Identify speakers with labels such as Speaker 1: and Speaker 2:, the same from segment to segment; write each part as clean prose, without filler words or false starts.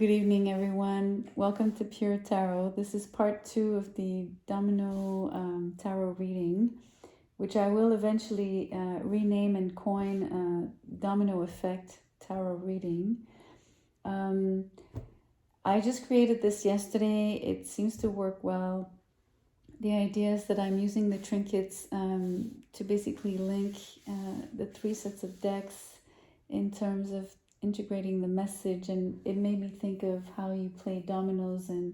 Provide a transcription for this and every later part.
Speaker 1: Good evening, everyone. Welcome to Pure Tarot. This is part 2 of the Domino tarot reading, which I will eventually rename and coin Domino Effect tarot reading. I just created this yesterday. It seems to work well. The idea is that I'm using the trinkets to basically link the 3 sets of decks in terms of integrating the message, and it made me think of how you play dominoes and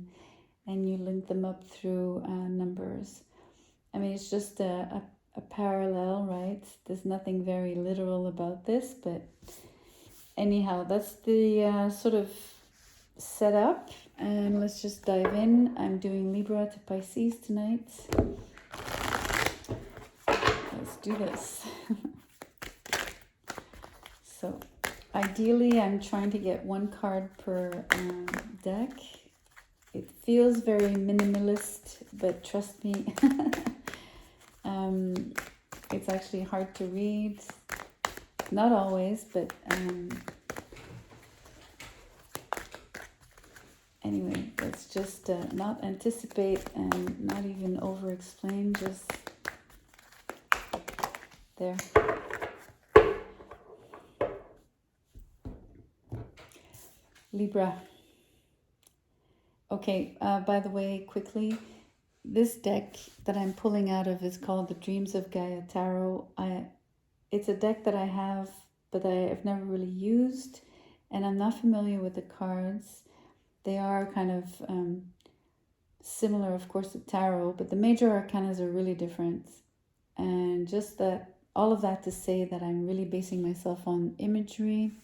Speaker 1: you link them up through numbers. I mean, it's just a parallel, right? There's nothing very literal about this, but anyhow, that's the sort of setup, and let's just dive in. I'm doing Libra to Pisces tonight. Let's do this. So ideally, I'm trying to get 1 card per deck. It feels very minimalist, but trust me, it's actually hard to read. Not always, but anyway, let's just not anticipate and not even over-explain, just there. Libra. Okay, by the way, quickly, this deck that I'm pulling out of is called the Dreams of Gaia Tarot. It's a deck that I have, but I've never really used, and I'm not familiar with the cards. They are kind of similar, of course, to tarot, but the major arcanas are really different. And just that, all of that to say that I'm really basing myself on imagery,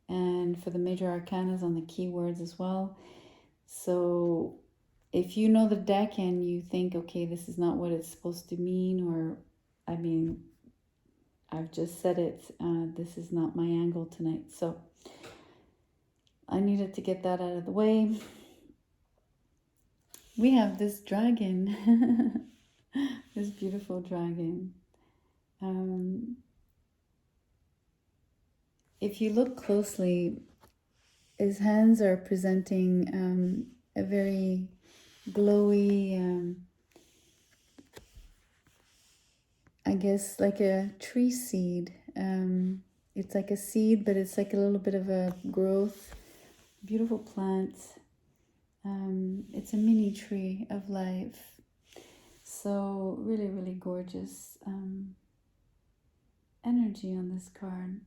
Speaker 1: and for the major arcanas on the keywords as well. So if you know the deck and you think, okay, this is not what it's supposed to mean, or, I mean, I've just said it, this is not my angle tonight. So I needed to get that out of the way. We have this dragon, this beautiful dragon. If you look closely, his hands are presenting a very glowy, I guess like a tree seed. It's like a seed, but it's like a little bit of a growth. Beautiful plant. It's a mini tree of life. So really, really gorgeous energy on this card.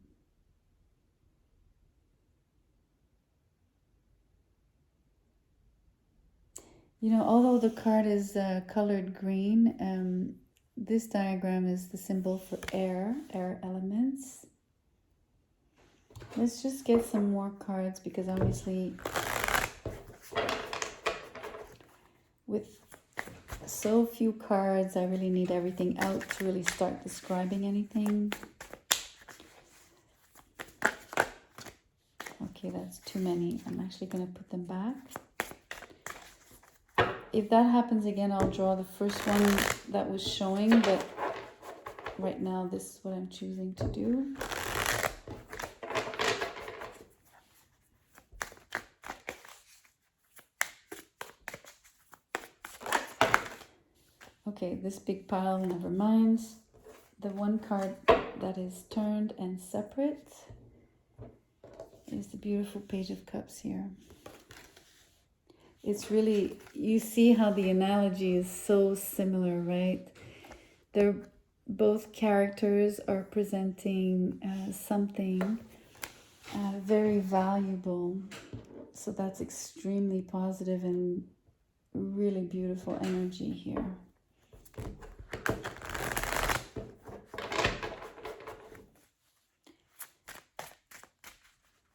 Speaker 1: You know, although the card is colored green, this diagram is the symbol for air elements. Let's just get some more cards, because obviously with so few cards, I really need everything out to really start describing anything. Okay, that's too many. I'm actually going to put them back. If that happens again, I'll draw the first one that was showing, but right now this is what I'm choosing to do. Okay, this big pile, never mind. The 1 card that is turned and separate is the beautiful Page of Cups here. It's really, you see how the analogy is so similar, right? They're both characters are presenting something very valuable. So that's extremely positive and really beautiful energy here.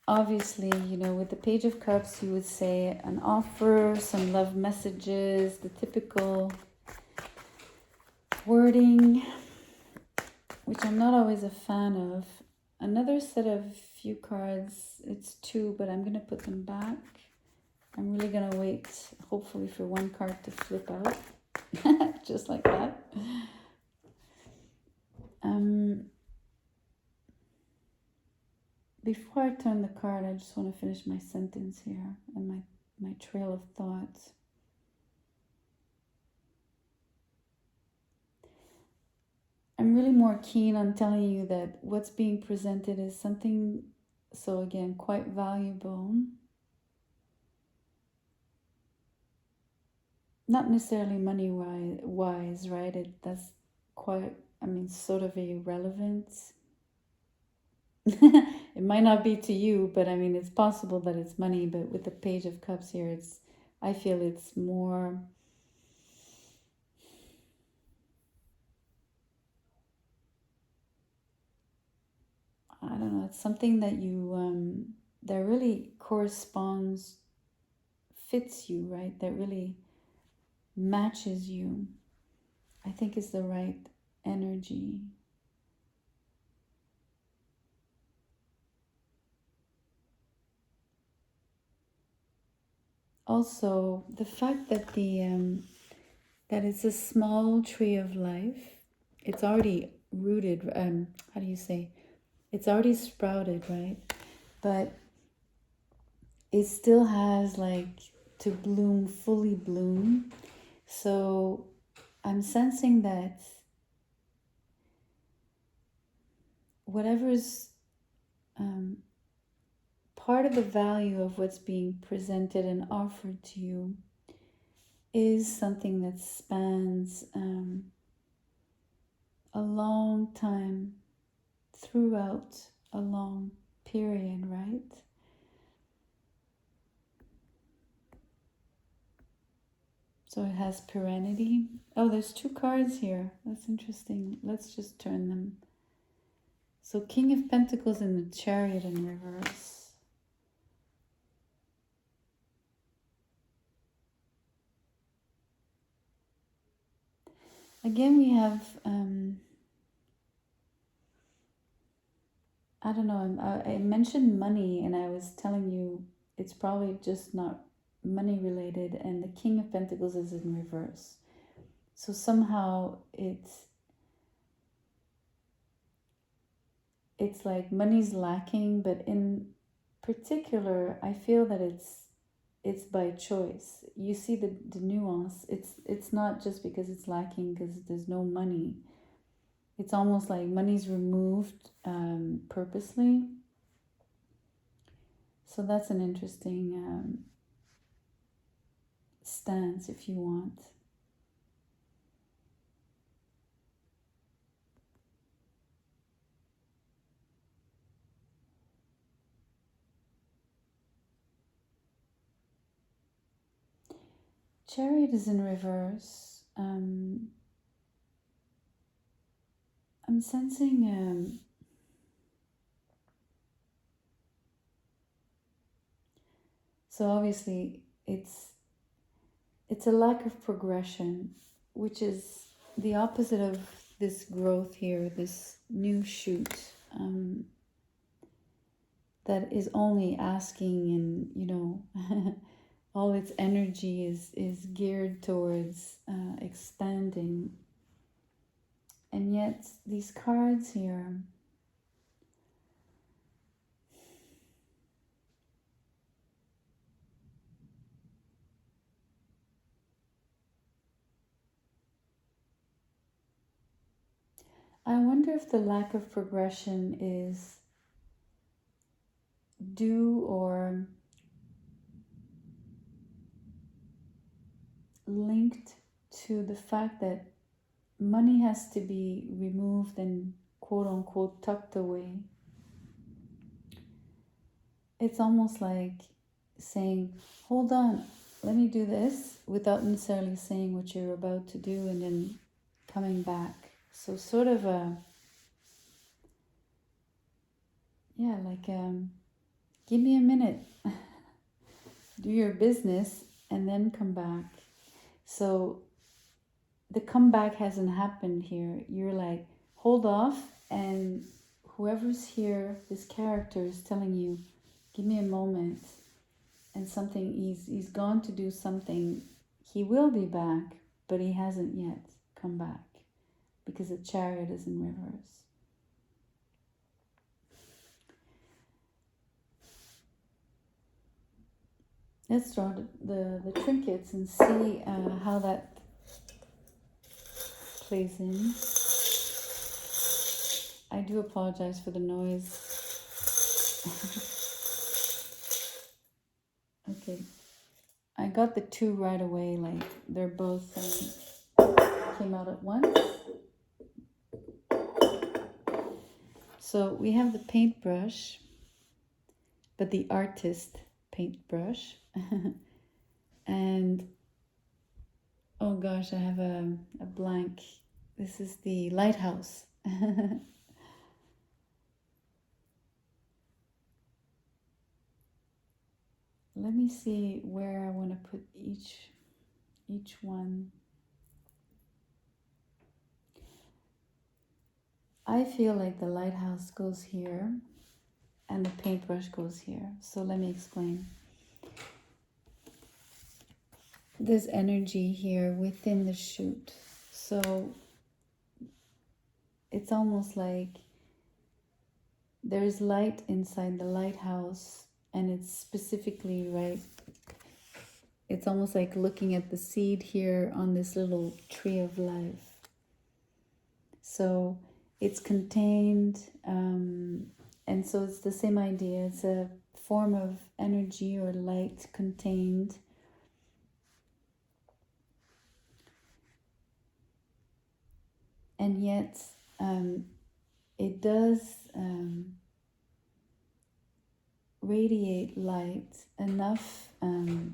Speaker 1: Obviously, you know, with the Page of Cups, you would say an offer, some love messages, the typical wording, which I'm not always a fan of. Another set of few cards, it's 2, but I'm going to put them back. I'm really going to wait, hopefully, for 1 card to flip out, just like that. before I turn the card, I just want to finish my sentence here and my trail of thoughts. I'm really more keen on telling you that what's being presented is something, so again, quite valuable. Not necessarily money wise, right? That's quite, I mean, sort of irrelevant. It might not be to you, but I mean, it's possible that it's money, but with the Page of Cups here, I feel it's more, I don't know, it's something that you, that really corresponds, fits you, right? That really matches you, I think is the right energy. Also, the fact that that it's a small tree of life, it's already rooted, how do you say? It's already sprouted, right? But it still has like to bloom, fully bloom. So I'm sensing that whatever's part of the value of what's being presented and offered to you is something that spans a long time, throughout a long period, right? So it has perennity. Oh, there's two cards here. That's interesting. Let's just turn them. So King of Pentacles and the Chariot in reverse. Again, we have, I don't know, I mentioned money and I was telling you it's probably just not money related, and the King of Pentacles is in reverse. So somehow it's like money's lacking, but in particular, I feel that it's by choice. You see the nuance. It's not just because it's lacking because there's no money. It's almost like money's removed purposely. So that's an interesting stance if you want. Chariot is in reverse. I'm sensing so obviously it's a lack of progression, which is the opposite of this growth here, this new shoot that is only asking, and you know, all its energy is geared towards expanding. And yet these cards here, I wonder if the lack of progression is due or linked to the fact that money has to be removed and quote unquote tucked away. It's almost like saying, hold on, let me do this, without necessarily saying what you're about to do and then coming back. So sort of a, yeah, like give me a minute, do your business and then come back. So the comeback hasn't happened here. You're like, hold off, and whoever's here, this character is telling you, give me a moment, and something, he's gone to do something. He will be back, but he hasn't yet come back because the Chariot is in reverse. let's draw the trinkets and see how that plays in. I do apologize for the noise. Okay, I got the two right away, like they're both came out at once. So we have the paintbrush, but the artist paintbrush. And oh gosh, I have a blank. This is the lighthouse. Let me see where I want to put each one. I feel like the lighthouse goes here and the paintbrush goes here. So let me explain. There's energy here within the shoot. So it's almost like there's light inside the lighthouse, and it's specifically right. It's almost like looking at the seed here on this little tree of life. So it's contained, and so it's the same idea. It's a form of energy or light contained. And yet it does radiate light enough to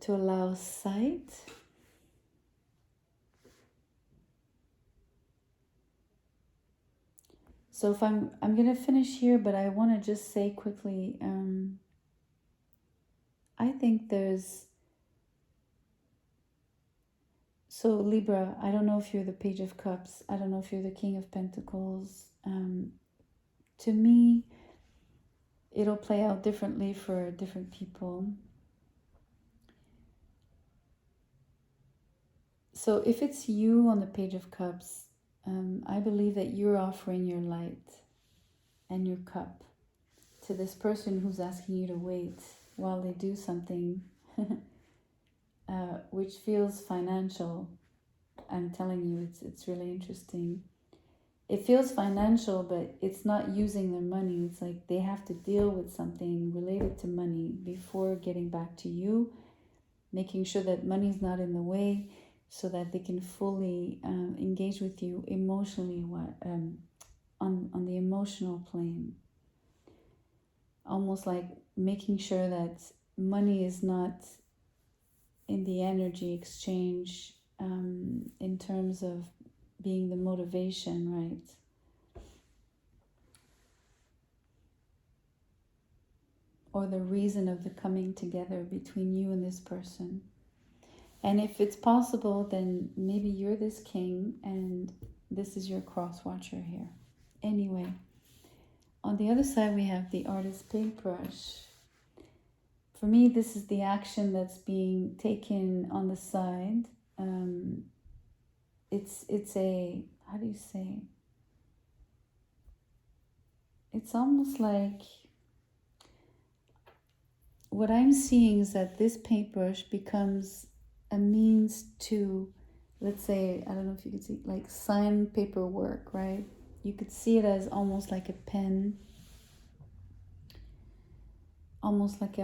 Speaker 1: allow sight. So if I'm gonna finish here, but I want to just say quickly, I think there's, so Libra, I don't know if you're the Page of Cups, I don't know if you're the King of Pentacles. To me, it'll play out differently for different people. So if it's you on the Page of Cups, I believe that you're offering your light and your cup to this person who's asking you to wait while they do something which feels financial. I'm telling you, it's really interesting. It feels financial, but it's not using their money. It's like they have to deal with something related to money before getting back to you, making sure that money's not in the way, so that they can fully engage with you emotionally, on the emotional plane. Almost like making sure that money is not in the energy exchange, in terms of being the motivation, right? Or the reason of the coming together between you and this person. And if it's possible, then maybe you're this king and this is your cross watcher here. Anyway, on the other side, we have the artist paintbrush. For me, this is the action that's being taken on the side. It's a, how do you say? It's almost like, what I'm seeing is that this paintbrush becomes a means to, let's say, I don't know if you could see, like sign paperwork, right? You could see it as almost like a pen, almost like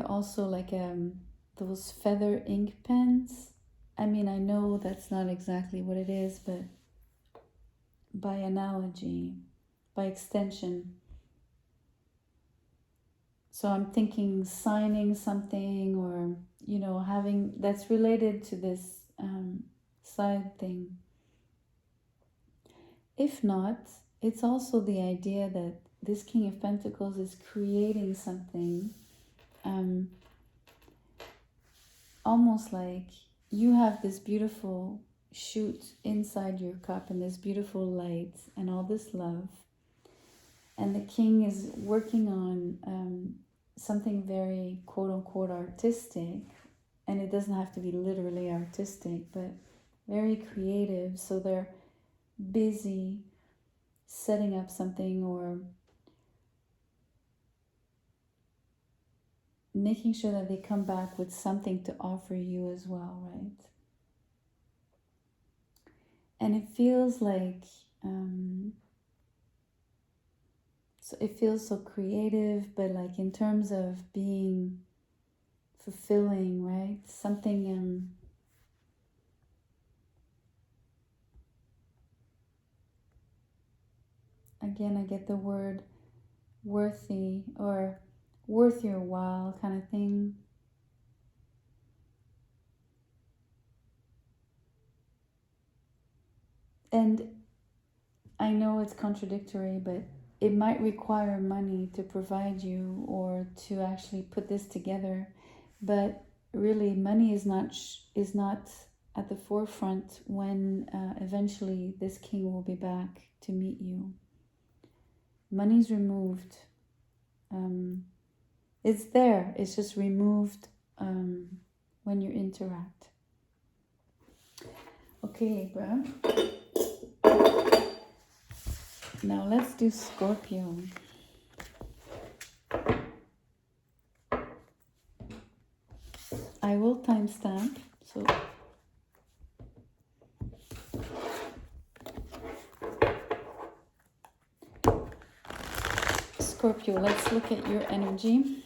Speaker 1: those feather ink pens. I mean, I know that's not exactly what it is, but by analogy, by extension. So I'm thinking signing something, or, having, that's related to this side thing. If not, it's also the idea that this King of Pentacles is creating something, almost like you have this beautiful shoot inside your cup and this beautiful light and all this love, and the king is working on something very quote-unquote artistic, and it doesn't have to be literally artistic, but very creative. So they're busy setting up something, or making sure that they come back with something to offer you as well, right? And it feels like, so it feels so creative, but like in terms of being fulfilling, right? Something, again, I get the word worthy or worth your while kind of thing. And I know it's contradictory, but it might require money to provide you or to actually put this together. But really, money is not at the forefront when eventually this king will be back to meet you. Money's removed. It's there. It's just removed when you interact. Okay, Libra. Now let's do Scorpio. I will timestamp, so Scorpio, let's look at your energy.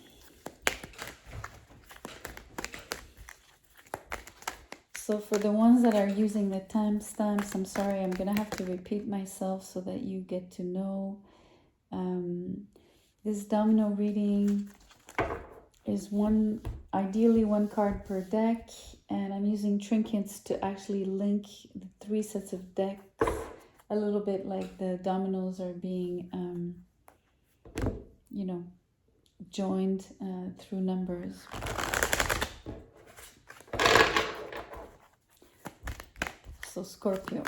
Speaker 1: So for the ones that are using the timestamps, I'm sorry, I'm gonna have to repeat myself so that you get to know. This domino reading is ideally one card per deck, and I'm using trinkets to actually link the 3 sets of decks, a little bit like the dominoes are being, joined through numbers. So Scorpio.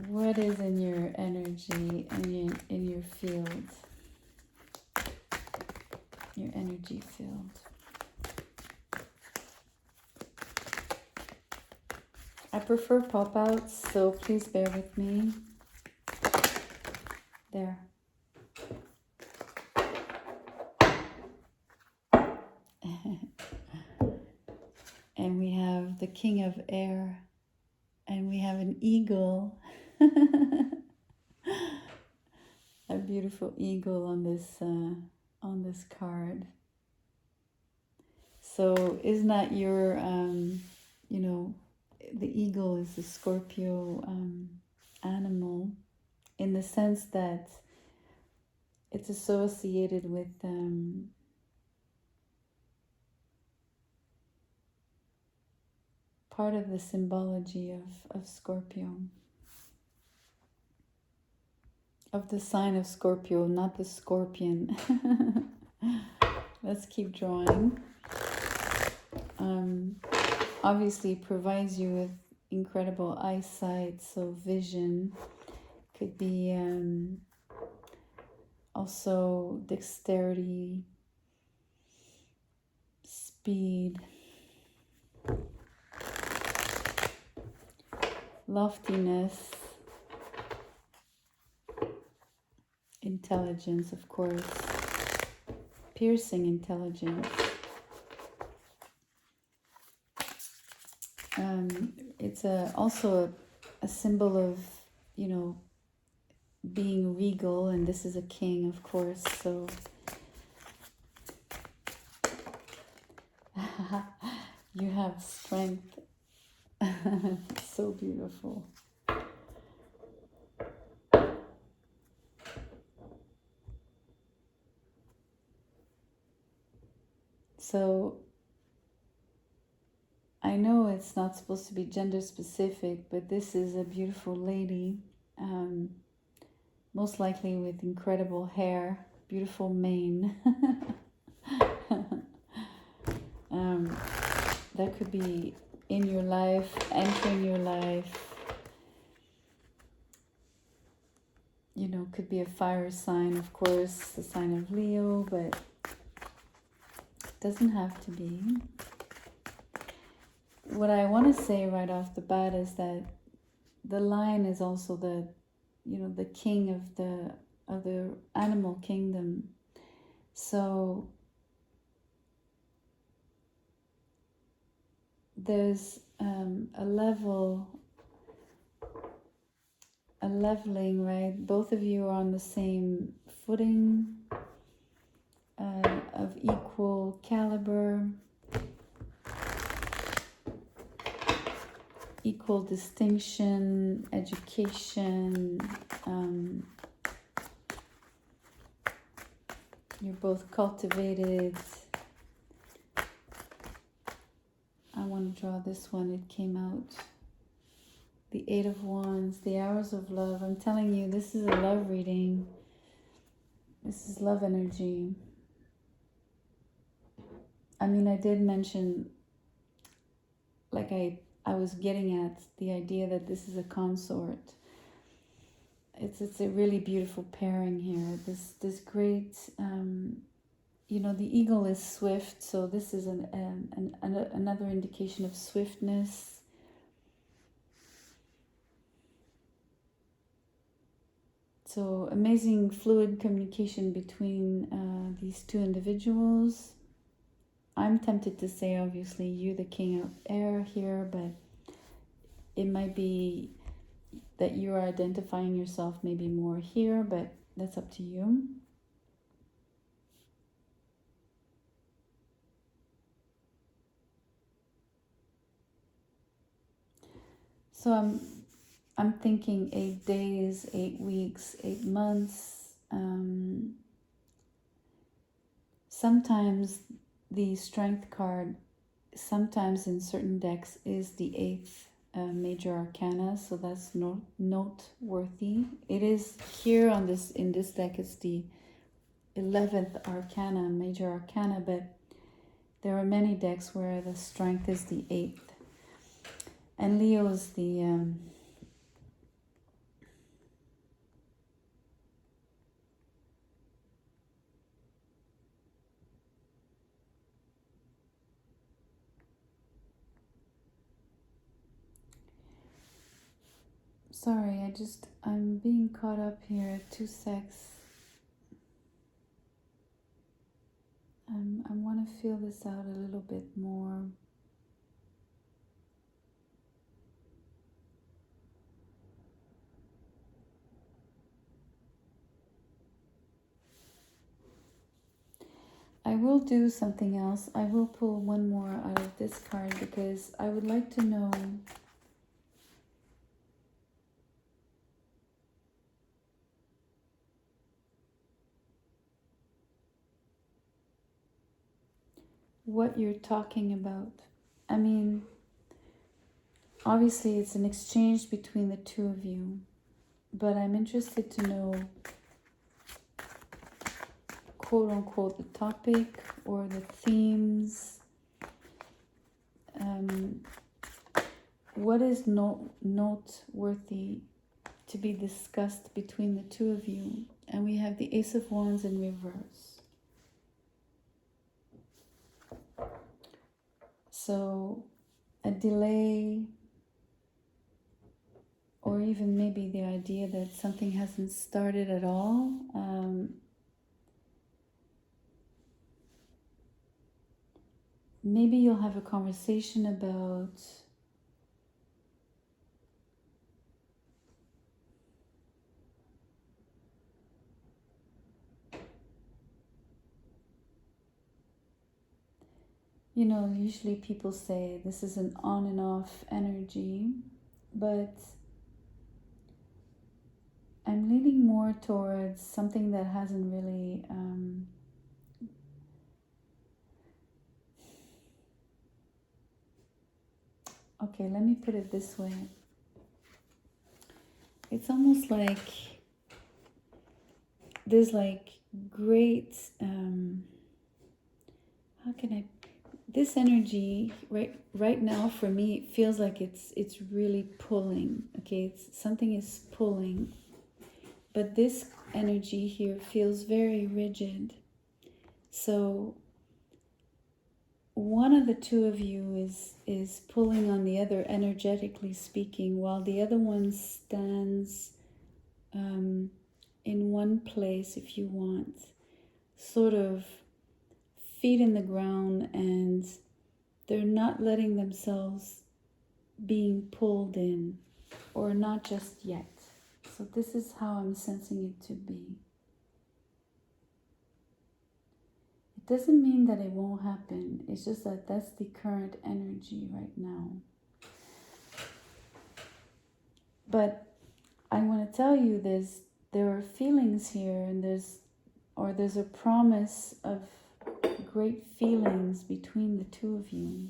Speaker 1: What is in your energy and in your field? Your energy field. I prefer pop-outs, so please bear with me. There. And we have the King of Air, and we have an eagle. A beautiful eagle on this card. So isn't that your the eagle is the Scorpio animal, in the sense that it's associated with part of the symbology of Scorpio, of the sign of Scorpio, not the scorpion. Let's keep drawing. Obviously provides you with incredible eyesight, so vision. Could be also dexterity, speed, loftiness, intelligence, of course, piercing intelligence. It's also a symbol of, being regal, and this is a king, of course, so you have strength. So beautiful. So I know it's not supposed to be gender specific, but this is a beautiful lady, most likely with incredible hair, beautiful mane. That could be in your life, entering your life. Could be a fire sign, of course, the sign of Leo, but it doesn't have to be. What I want to say right off the bat is that the lion is also you know, the king of the animal kingdom. So there's a leveling, right? Both of you are on the same footing, of equal caliber, equal distinction, education. You're both cultivated. I want to draw this one. It came out. The Eight of Wands, the Hours of Love. I'm telling you, this is a love reading. This is love energy. I mean, I did mention, like I was getting at the idea that this is a consort. It's a really beautiful pairing here. This great, you know, the eagle is swift, so this is another indication of swiftness. So amazing fluid communication between these two individuals. I'm tempted to say, obviously, you're the king of air here, but it might be that you're identifying yourself maybe more here, but that's up to you. So I'm thinking 8 days, 8 weeks, 8 months. Sometimes the strength card, sometimes in certain decks, is the 8th major arcana, so that's noteworthy. It is here on this, in this deck, it's the 11th arcana, major arcana, but there are many decks where the strength is the 8th. And Leo is the sorry, I'm being caught up here. 2 secs. I want to feel this out a little bit more. I will do something else. I will pull one more out of this card because I would like to know what you're talking about. I mean, obviously it's an exchange between the two of you, but I'm interested to know, quote unquote, the topic or the themes. What is noteworthy to be discussed between the two of you? And we have the Ace of Wands in reverse. So a delay, or even maybe the idea that something hasn't started at all. Maybe you'll have a conversation about you know, usually people say this is an on and off energy, but I'm leaning more towards something that hasn't really okay, let me put it this way. It's almost like there's like great how can I, this energy right now for me, it feels like it's really pulling. Okay, something is pulling, but this energy here feels very rigid. So one of the two of you is pulling on the other, energetically speaking, while the other one stands in one place, if you want, sort of feet in the ground, and they're not letting themselves being pulled in, or not just yet. So this is how I'm sensing it to be. It doesn't mean that it won't happen. It's just that that's the current energy right now. But I want to tell you there are feelings here, and there's a promise of great feelings between the two of you.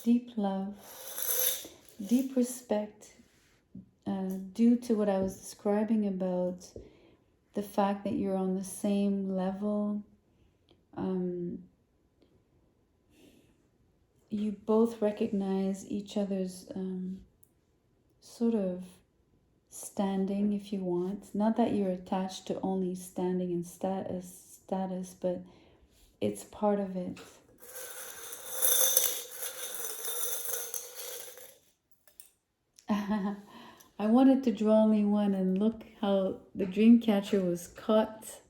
Speaker 1: Deep love, deep respect, due to what I was describing about the fact that you're on the same level. You both recognize each other's sort of standing, if you want. Not that you're attached to only standing and status, but it's part of it. I wanted to draw only one, and look how the dream catcher was caught.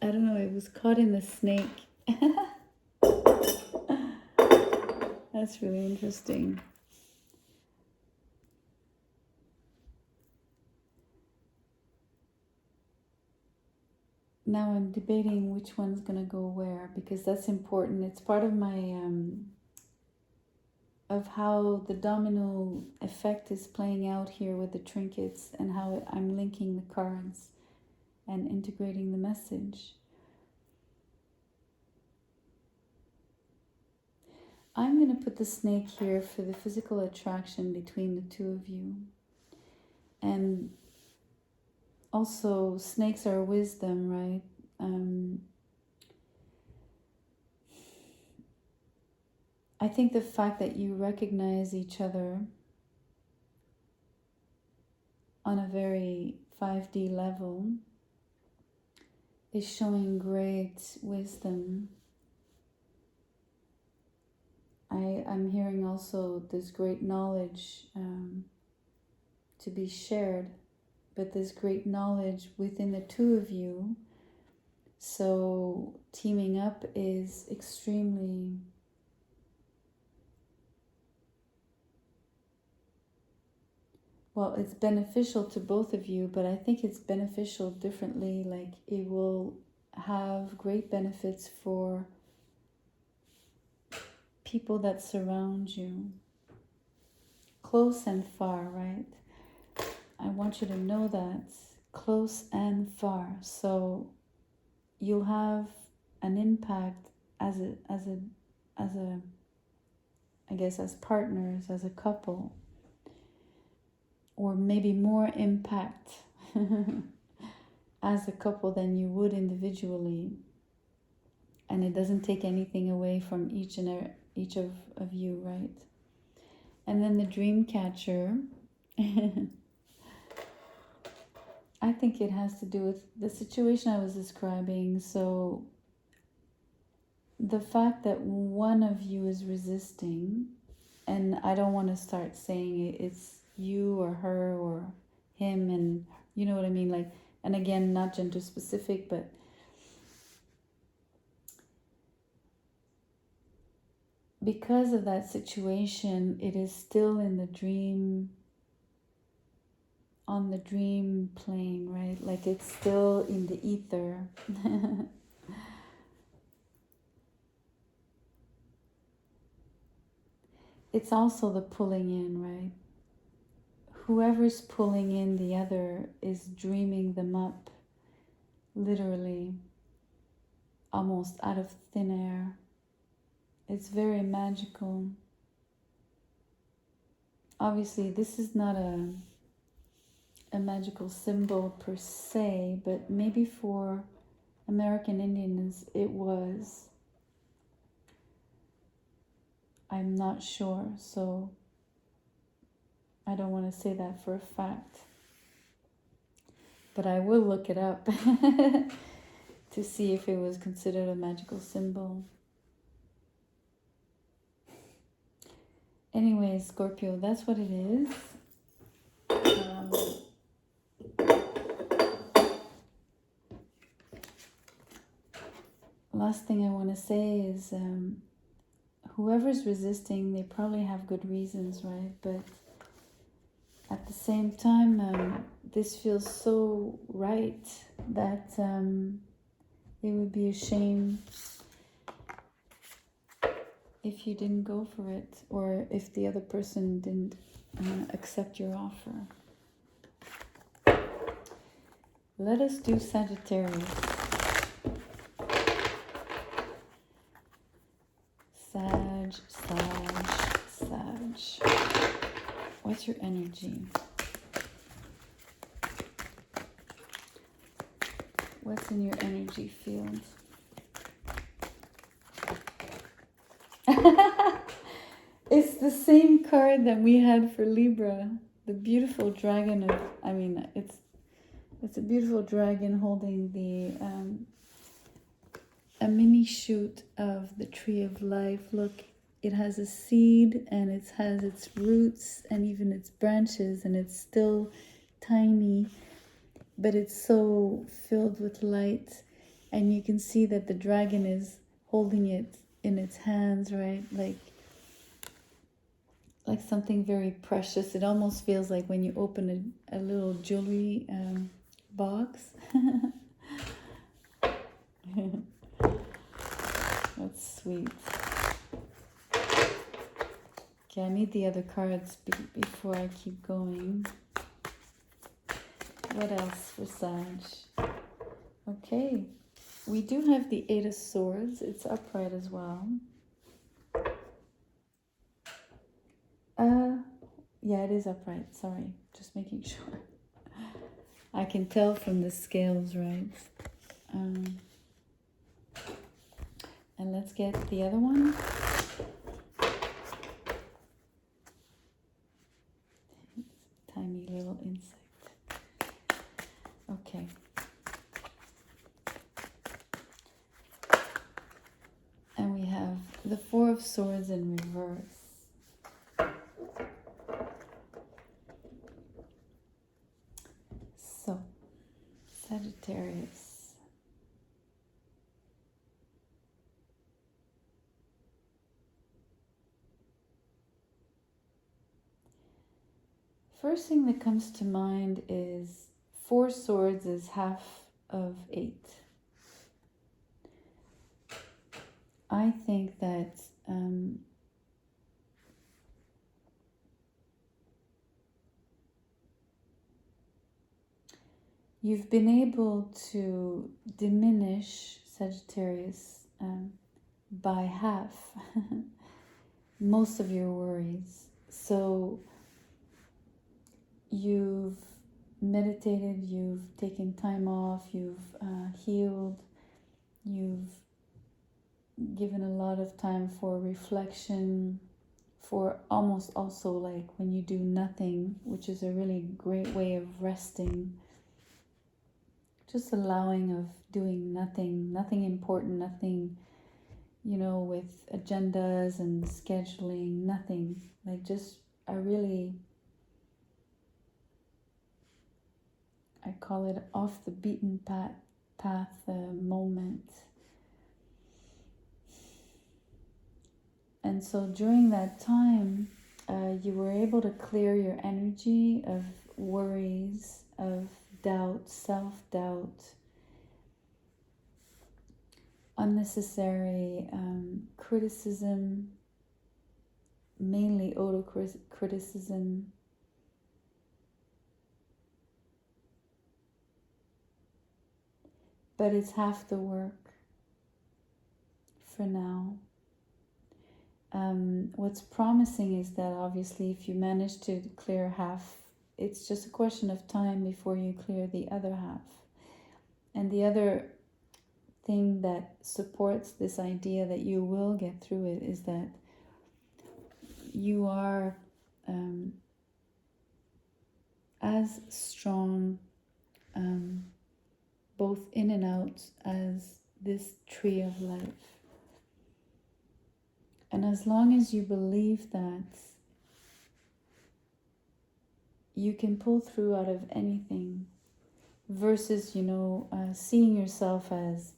Speaker 1: I don't know, it was caught in the snake. That's really interesting. Now I'm debating which one's gonna go where, because that's important. It's part of my of how the domino effect is playing out here with the trinkets, and how I'm linking the cards and integrating the message. I'm going to put the snake here for the physical attraction between the two of you. And also, snakes are wisdom, right? I think the fact that you recognize each other on a very 5D level is showing great wisdom. I'm hearing also this great knowledge to be shared, but this great knowledge within the two of you. So teaming up is extremely well, it's beneficial to both of you, but I think it's beneficial differently. Like, it will have great benefits for people that surround you, close and far, right? I want you to know that, close and far. So you'll have an impact as I guess as partners, as a couple, or maybe more impact as a couple than you would individually. And it doesn't take anything away from each of you, right? And then the dream catcher, I think it has to do with the situation I was describing. So the fact that one of you is resisting, and I don't want to start saying it's you or her or him, and you know what I mean, like, and again, not gender specific, but because of that situation, it is still in the dream, on the dream plane, right? Like, it's still in the ether. It's also the pulling in, right? Whoever's pulling in the other is dreaming them up, literally, almost out of thin air. It's very magical. Obviously, this is not a magical symbol per se, but maybe for American Indians it was. I'm not sure, so I don't want to say that for a fact. But I will look it up to see if it was considered a magical symbol. Anyway, Scorpio, that's what it is. last thing I want to say is whoever's resisting, they probably have good reasons, right? But at the same time, this feels so right that it would be a shame if you didn't go for it, or if the other person didn't accept your offer. Let us do Sagittarius. Sag. What's your energy? What's in your energy field? It's the same card that we had for Libra. The beautiful dragon of, it's a beautiful dragon holding the a mini shoot of the tree of life. Look, it has a seed and it has its roots and even its branches, and it's still tiny, but it's so filled with light, and you can see that the dragon is holding it in its hands, right? Like something very precious. It almost feels like when you open a little jewelry box. That's sweet. Okay, I need the other cards before I keep going. What else for Sag? Okay, we do have the Eight of Swords. It's upright as well. Yeah, it is upright. Sorry, just making sure. I can tell from the scales, right? And let's get the other one. Tiny little insect. Okay. And we have the Four of Swords in reverse. So, Sagittarius. First thing that comes to mind is 4 swords is half of 8. I think that you've been able to diminish, Sagittarius, by half most of your worries. So you've meditated, you've taken time off, you've healed, you've given a lot of time for reflection, for almost also like when you do nothing, which is a really great way of resting. Just allowing of doing nothing important, nothing, with agendas and scheduling, nothing. Like just I call it off the beaten path moment. And so during that time, you were able to clear your energy of worries, of doubt, self-doubt, unnecessary criticism, mainly auto-criticism. But it's half the work for now. What's promising is that obviously if you manage to clear half, it's just a question of time before you clear the other half. And the other thing that supports this idea that you will get through it is that you are as strong both in and out as this tree of life. And as long as you believe that, you can pull through out of anything, versus, seeing yourself as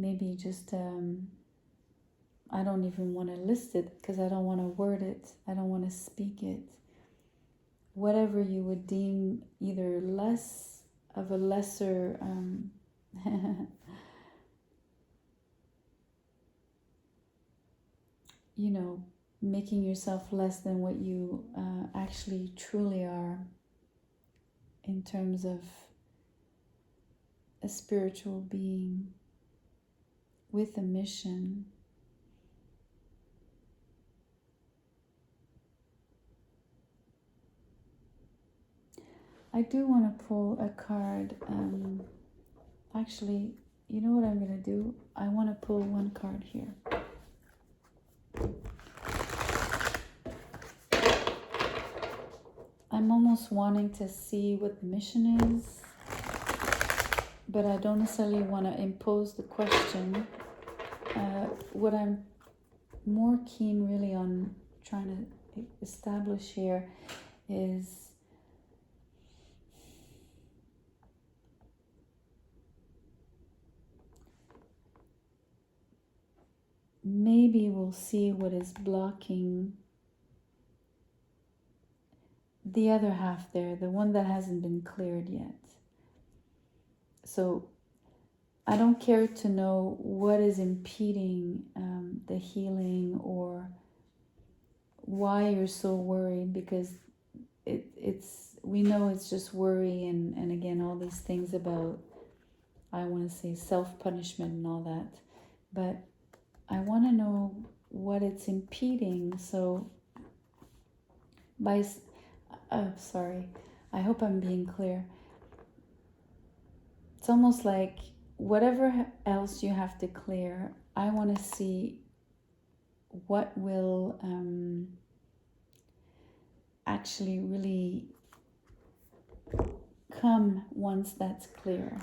Speaker 1: maybe just, I don't even want to list it because I don't want to word it. I don't want to speak it. Whatever you would deem either less of a lesser, you know, making yourself less than what you actually truly are in terms of a spiritual being with a mission. I do want to pull a card. Actually, you know what I'm going to do? I want to pull one card here. I'm almost wanting to see what the mission is, but I don't necessarily want to impose the question. What I'm more keen really on trying to establish here is maybe we'll see what is blocking the other half there, the one that hasn't been cleared yet. So I don't care to know what is impeding the healing or why you're so worried, because we know it's just worry and again all these things about, I want to say, self-punishment and all that, but I want to know what it's impeding. So sorry, I hope I'm being clear. It's almost like whatever else you have to clear, I want to see what will actually really come once that's clear.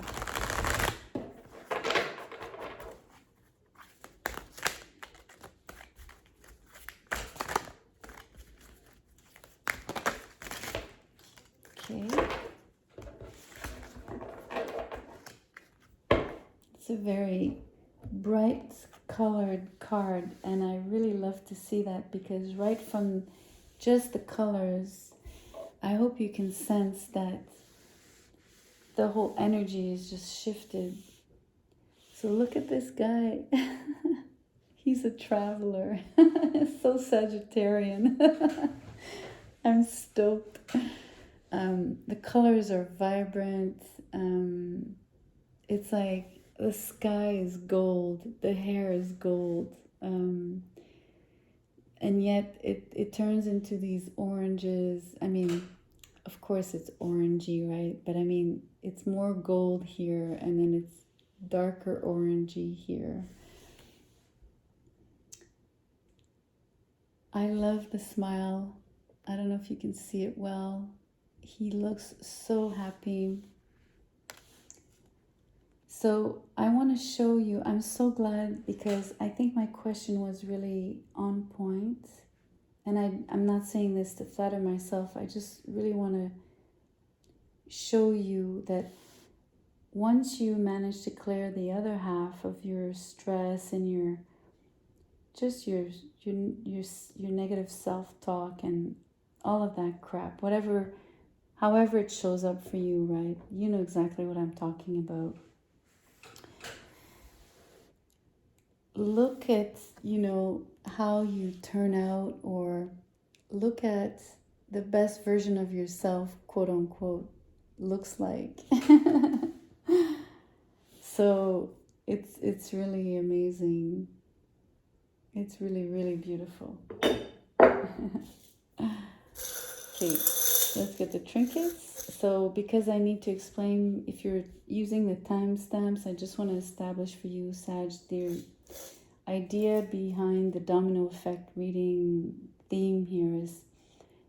Speaker 1: Okay. It's a very bright colored card, and I really love to see that because right from just the colors, I hope you can sense that the whole energy is just shifted. So look at this guy. He's a traveler. So Sagittarian. I'm stoked. The colors are vibrant. It's like the sky is gold, the hair is gold, and yet it turns into these oranges. I mean, of course it's orangey, right? But I mean, it's more gold here, and then it's darker orangey here. I love the smile. I don't know if you can see it well. He looks so happy. So I want to show you, I'm so glad because I think my question was really on point. And I'm not saying this to flatter myself. I just really want to show you that once you manage to clear the other half of your stress and your negative self-talk and all of that crap, however it shows up for you, right? You know exactly what I'm talking about. Look at, how you turn out, or look at the best version of yourself, quote unquote, looks like. So it's really amazing. It's really, really beautiful. Okay, let's get the trinkets. So because I need to explain, if you're using the timestamps, I just want to establish for you, Sag, the idea behind the domino effect reading theme here is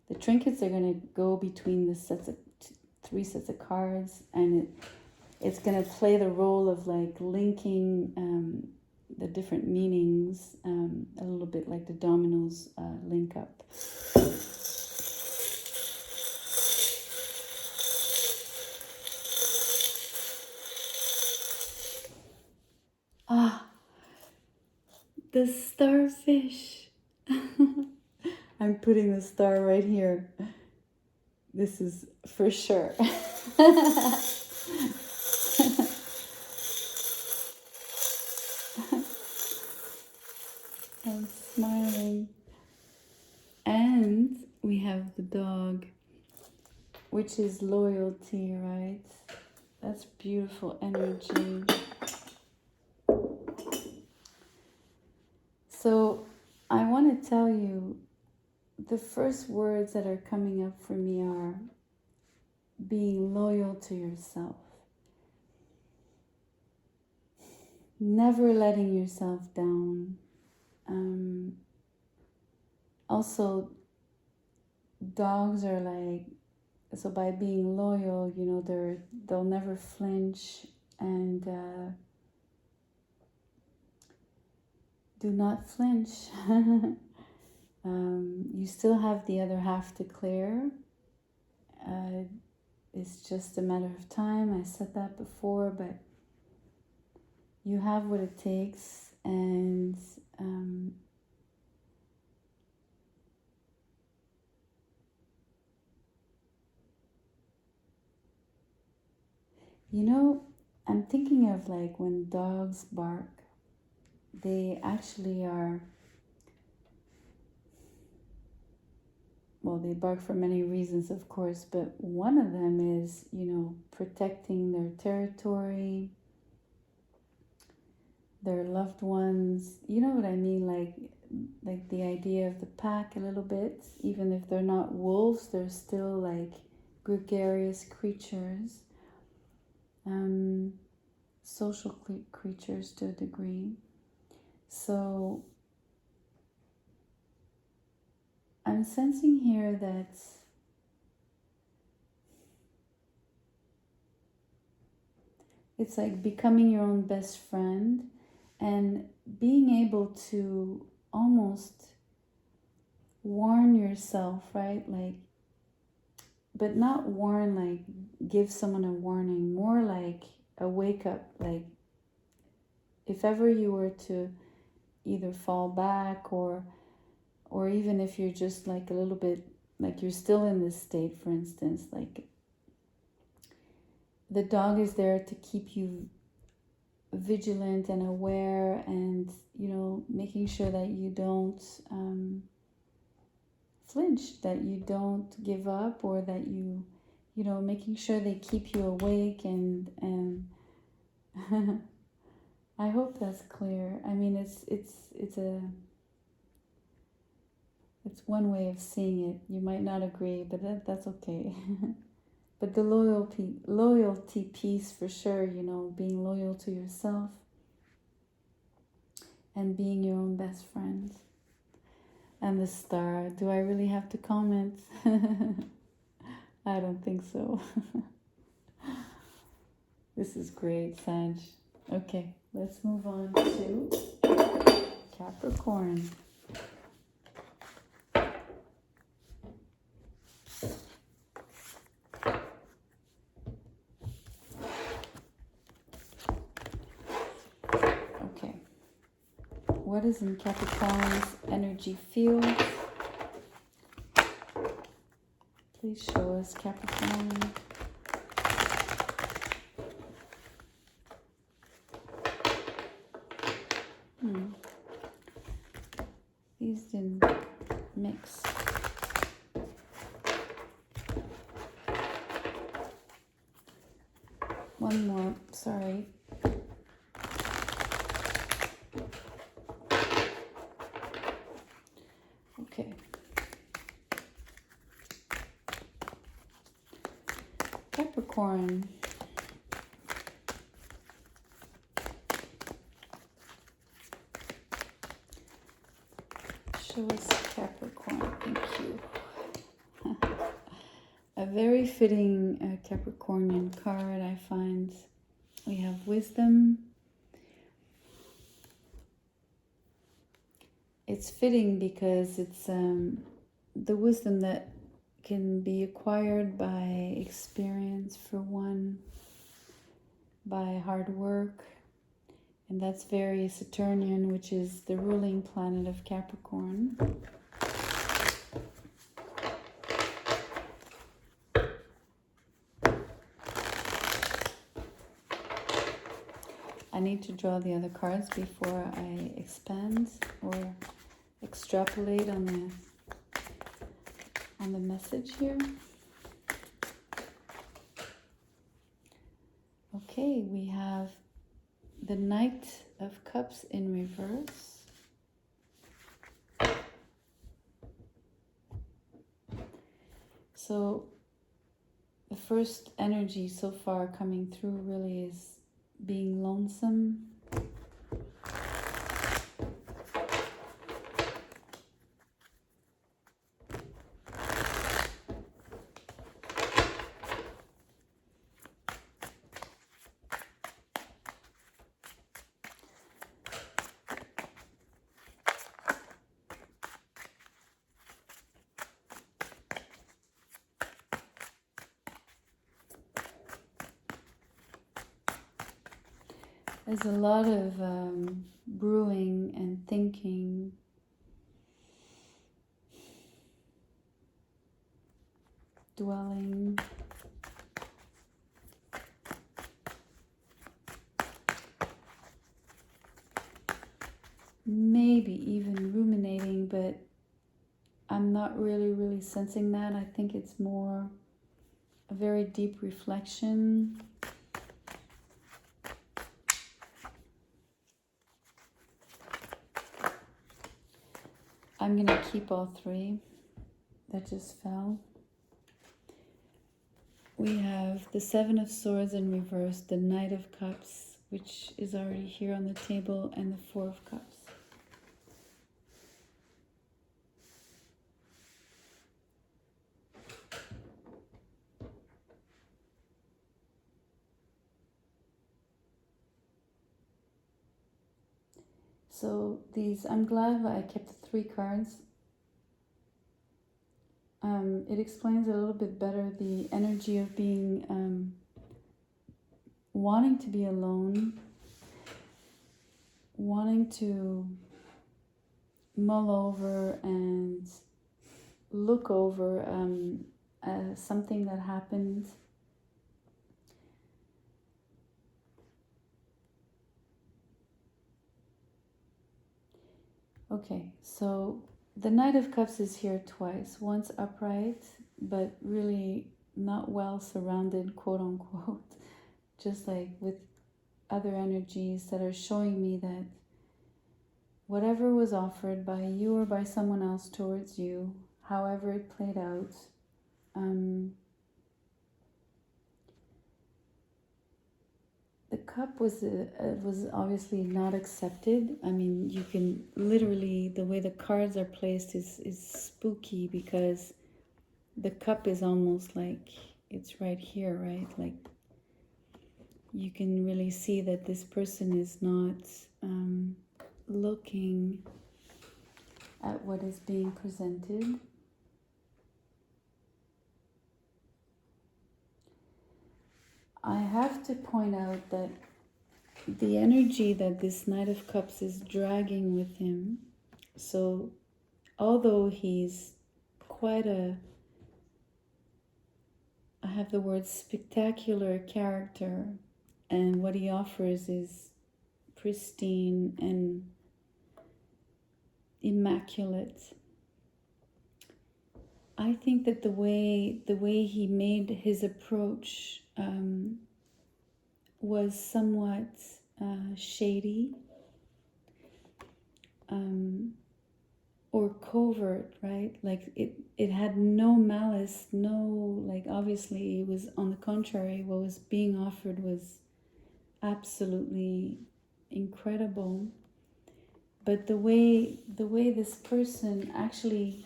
Speaker 1: the trinkets are going to go between the three sets of cards, and it's going to play the role of like linking the different meanings, a little bit like the dominoes link up. the starfish. I'm putting the star right here. This is for sure. I'm smiling. And we have the dog, which is loyalty, right? That's beautiful energy. So I want to tell you, the first words that are coming up for me are being loyal to yourself. Never letting yourself down. Also, dogs are like, so by being loyal, you know, they'll never flinch, and do not flinch. You still have the other half to clear. It's just a matter of time. I said that before, but you have what it takes, and you know, I'm thinking of like when dogs bark, they actually are, well, they bark for many reasons, of course, but one of them is, you know, protecting their territory, their loved ones. You know what I mean? Like the idea of the pack a little bit. Even if they're not wolves, they're still like gregarious creatures. Social creatures to a degree. So I'm sensing here that it's like becoming your own best friend and being able to almost warn yourself, right? Like, but not warn like give someone a warning, more like a wake up. Like, if ever you were to either fall back, or even if you're just like a little bit, like you're still in this state, for instance, like the dog is there to keep you vigilant and aware, and, you know, making sure that you don't flinch, that you don't give up, or that you know, making sure they keep you awake, and I hope that's clear. I mean, it's one way of seeing it. You might not agree, but that's okay. But the loyalty piece for sure, you know, being loyal to yourself and being your own best friend. And the star, do I really have to comment? I don't think so. This is great, Sag. Okay, let's move on to Capricorn. What is in Capricorn's energy field? Please show us, Capricorn. These didn't mix. One more, sorry. Okay. Capricorn. Show us Capricorn. Thank you. A very fitting Capricornian card, I find. We have wisdom. It's fitting because it's the wisdom that can be acquired by experience, for one, by hard work, And that's very Saturnian, which is the ruling planet of Capricorn. I need to draw the other cards before I expand or extrapolate on the message here. Okay, we have the Knight of Cups in reverse. So the first energy so far coming through really is being lonesome. There's a lot of brewing and thinking. Dwelling. Maybe even ruminating, but I'm not really sensing that. I think it's more a very deep reflection. I'm going to keep all three that just fell. We have the Seven of Swords in reverse, the Knight of Cups, which is already here on the table, and the Four of Cups. So these, I'm glad I kept the three cards. It explains a little bit better the energy of being, wanting to be alone, wanting to mull over and look over something that happened. Okay, so the Knight of Cups is here twice. Once upright, but really not well surrounded, quote unquote. Just like with other energies that are showing me that whatever was offered by you or by someone else towards you, however it played out, the cup was obviously not accepted. I mean, you can literally, the way the cards are placed is spooky, because the cup is almost like it's right here, right? Like you can really see that this person is not looking at what is being presented. I have to point out that the energy that this Knight of Cups is dragging with him, so although he's quite I have the word spectacular character, and what he offers is pristine and immaculate, I think that the way he made his approach was somewhat shady or covert, right? Like it had no malice, no, like obviously it was on the contrary, what was being offered was absolutely incredible. But the way this person actually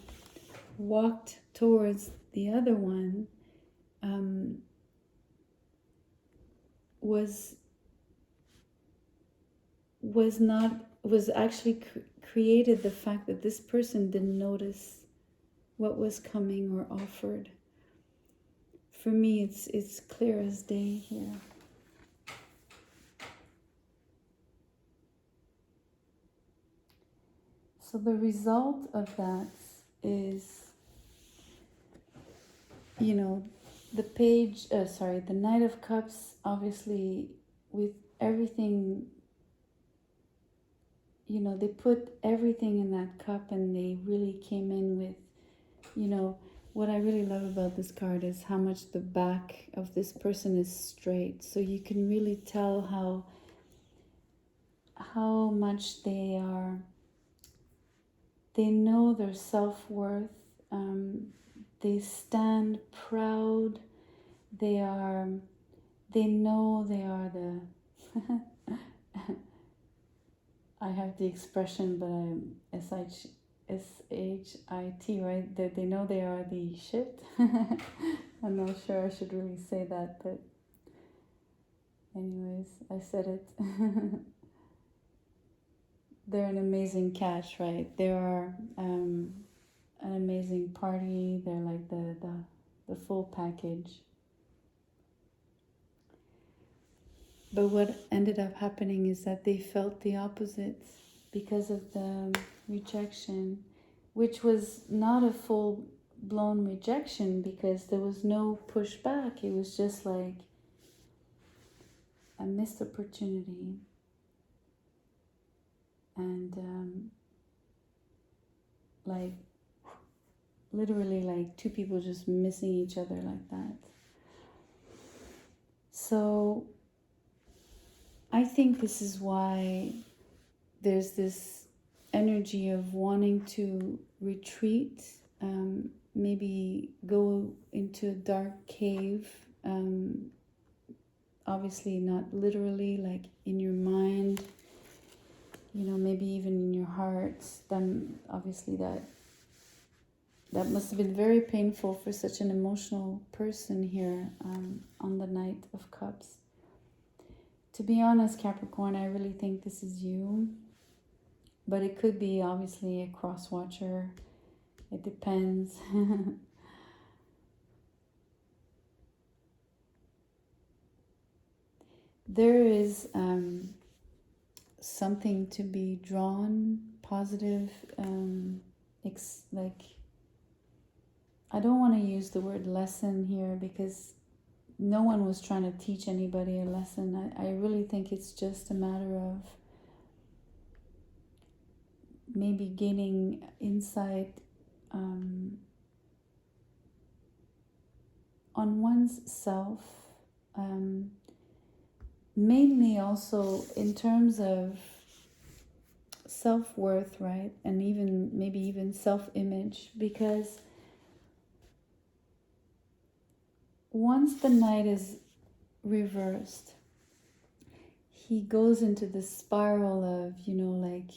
Speaker 1: walked towards the other one was actually created the fact that this person didn't notice what was coming or offered. For me, it's clear as day here. So the result of that is, you know, the Knight of Cups, obviously, with everything, you know, they put everything in that cup and they really came in with, you know, what I really love about this card is how much the back of this person is straight. So you can really tell how much they know their self-worth. They stand proud. They know they are the I have the expression, but I'm SHIT, right? That they know they are the shit. I'm not sure I should really say that, but anyways, I said it. They're an amazing catch, right? They are an amazing party. They're like the full package. But what ended up happening is that they felt the opposite because of the rejection, which was not a full-blown rejection because there was no pushback. It was just like a missed opportunity. And like literally like two people just missing each other like that. So I think this is why there's this energy of wanting to retreat, maybe go into a dark cave, obviously not literally, like in your mind, you know, maybe even in your heart. Then obviously that must have been very painful for such an emotional person here on the Knight of Cups. To be honest, Capricorn, I really think this is you. But it could be obviously a cross watcher. It depends. There is something to be drawn, positive, like, I don't want to use the word lesson here because no one was trying to teach anybody a lesson. I really think it's just a matter of maybe gaining insight on one's self, mainly also in terms of self-worth, right? And maybe even self-image, because once the Knight is reversed, he goes into the spiral of, you know, like,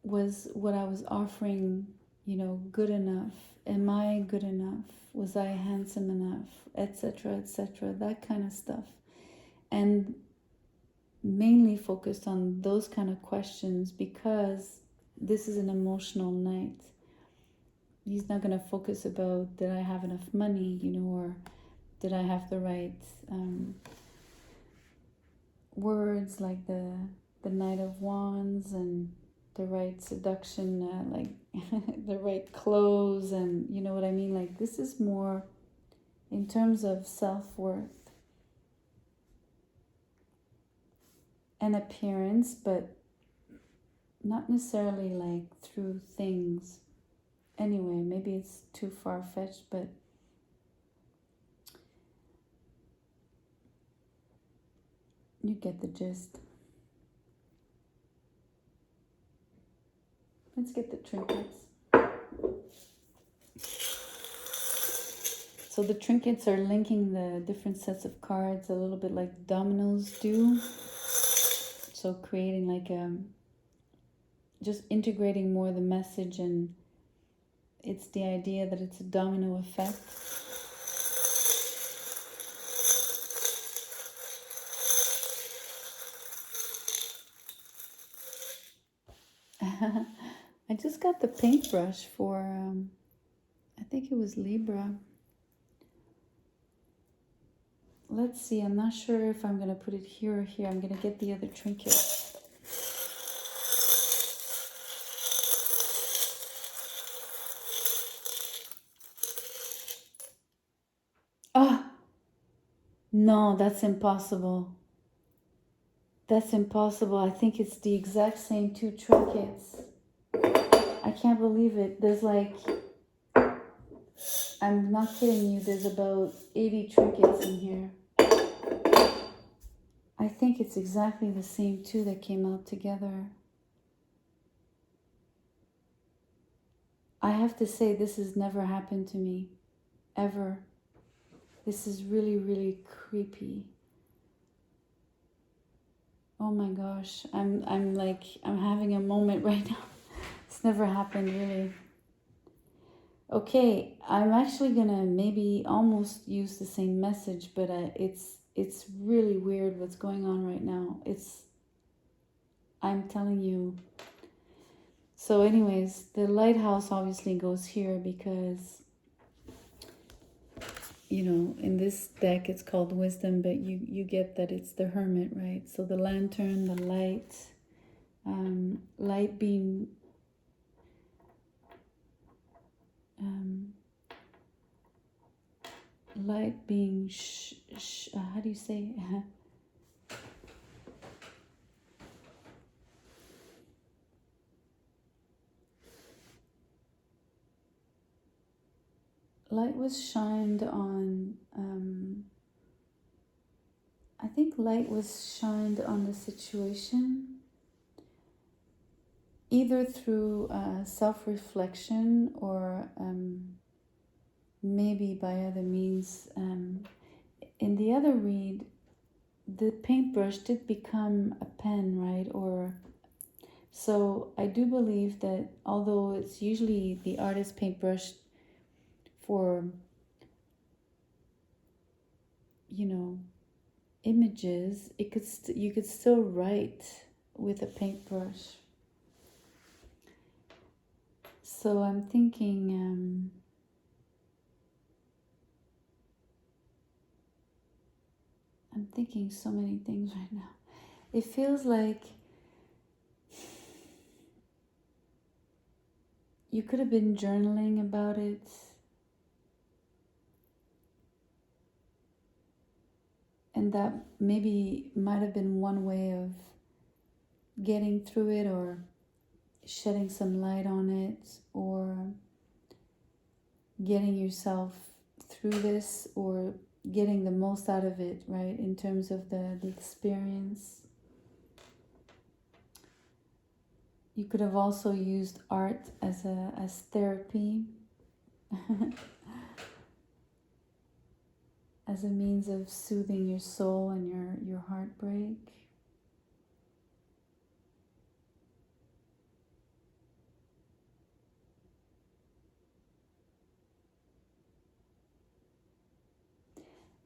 Speaker 1: was what I was offering, you know, good enough? Am I good enough? Was I handsome enough? Etc., etc., that kind of stuff. And mainly focused on those kind of questions because this is an emotional Knight. He's not going to focus about, did I have enough money, you know, or did I have the right words, like the Knight of Wands, and the right seduction, like the right clothes, and you know what I mean? Like, this is more in terms of self-worth and appearance, but not necessarily like through things. Anyway, maybe it's too far-fetched, but you get the gist. Let's get the trinkets. So the trinkets are linking the different sets of cards a little bit like dominoes do. So creating like just integrating more the message, and it's the idea that it's a domino effect. I just got the paintbrush for, I think it was Libra. let's see. I'm not sure if I'm going to put it here or here. I'm going to get the other trinket. Ah, no, that's impossible. That's impossible. I think it's the exact same two trinkets. I can't believe it. There's like, I'm not kidding you, there's about 80 trinkets in here. I think it's exactly the same two that came out together. I have to say, this has never happened to me, ever. This is really, really creepy. Oh my gosh, I'm having a moment right now. It's never happened, really. Okay, I'm actually gonna maybe almost use the same message, but it's really weird what's going on right now. I'm telling you. So anyways, the lighthouse obviously goes here because, you know, in this deck it's called wisdom, but you get that it's the hermit, right? So the lantern, the light, light being light being how do you say light was shined on, I think light was shined on the situation, either through self-reflection or maybe by other means. In the other read, the paintbrush did become a pen, right? Or so I do believe that although it's usually the artist's paintbrush for, you know, images, it could you could still write with a paintbrush. So I'm thinking so many things right now. It feels like you could have been journaling about it. And that maybe might have been one way of getting through it, or shedding some light on it, or getting yourself through this, or getting the most out of it, right? In terms of the experience. You could have also used art as therapy, as a means of soothing your soul and your heartbreak.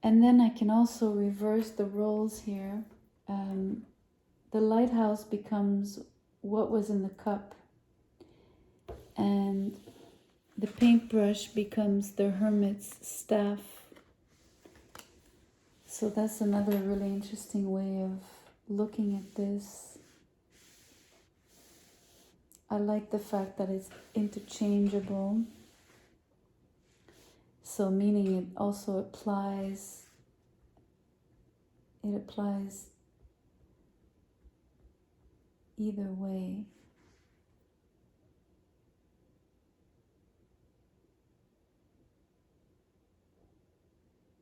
Speaker 1: And then I can also reverse the roles here. The lighthouse becomes what was in the cup, and the paintbrush becomes the hermit's staff. So that's another really interesting way of looking at this. I like the fact that it's interchangeable. So meaning it also applies, either way.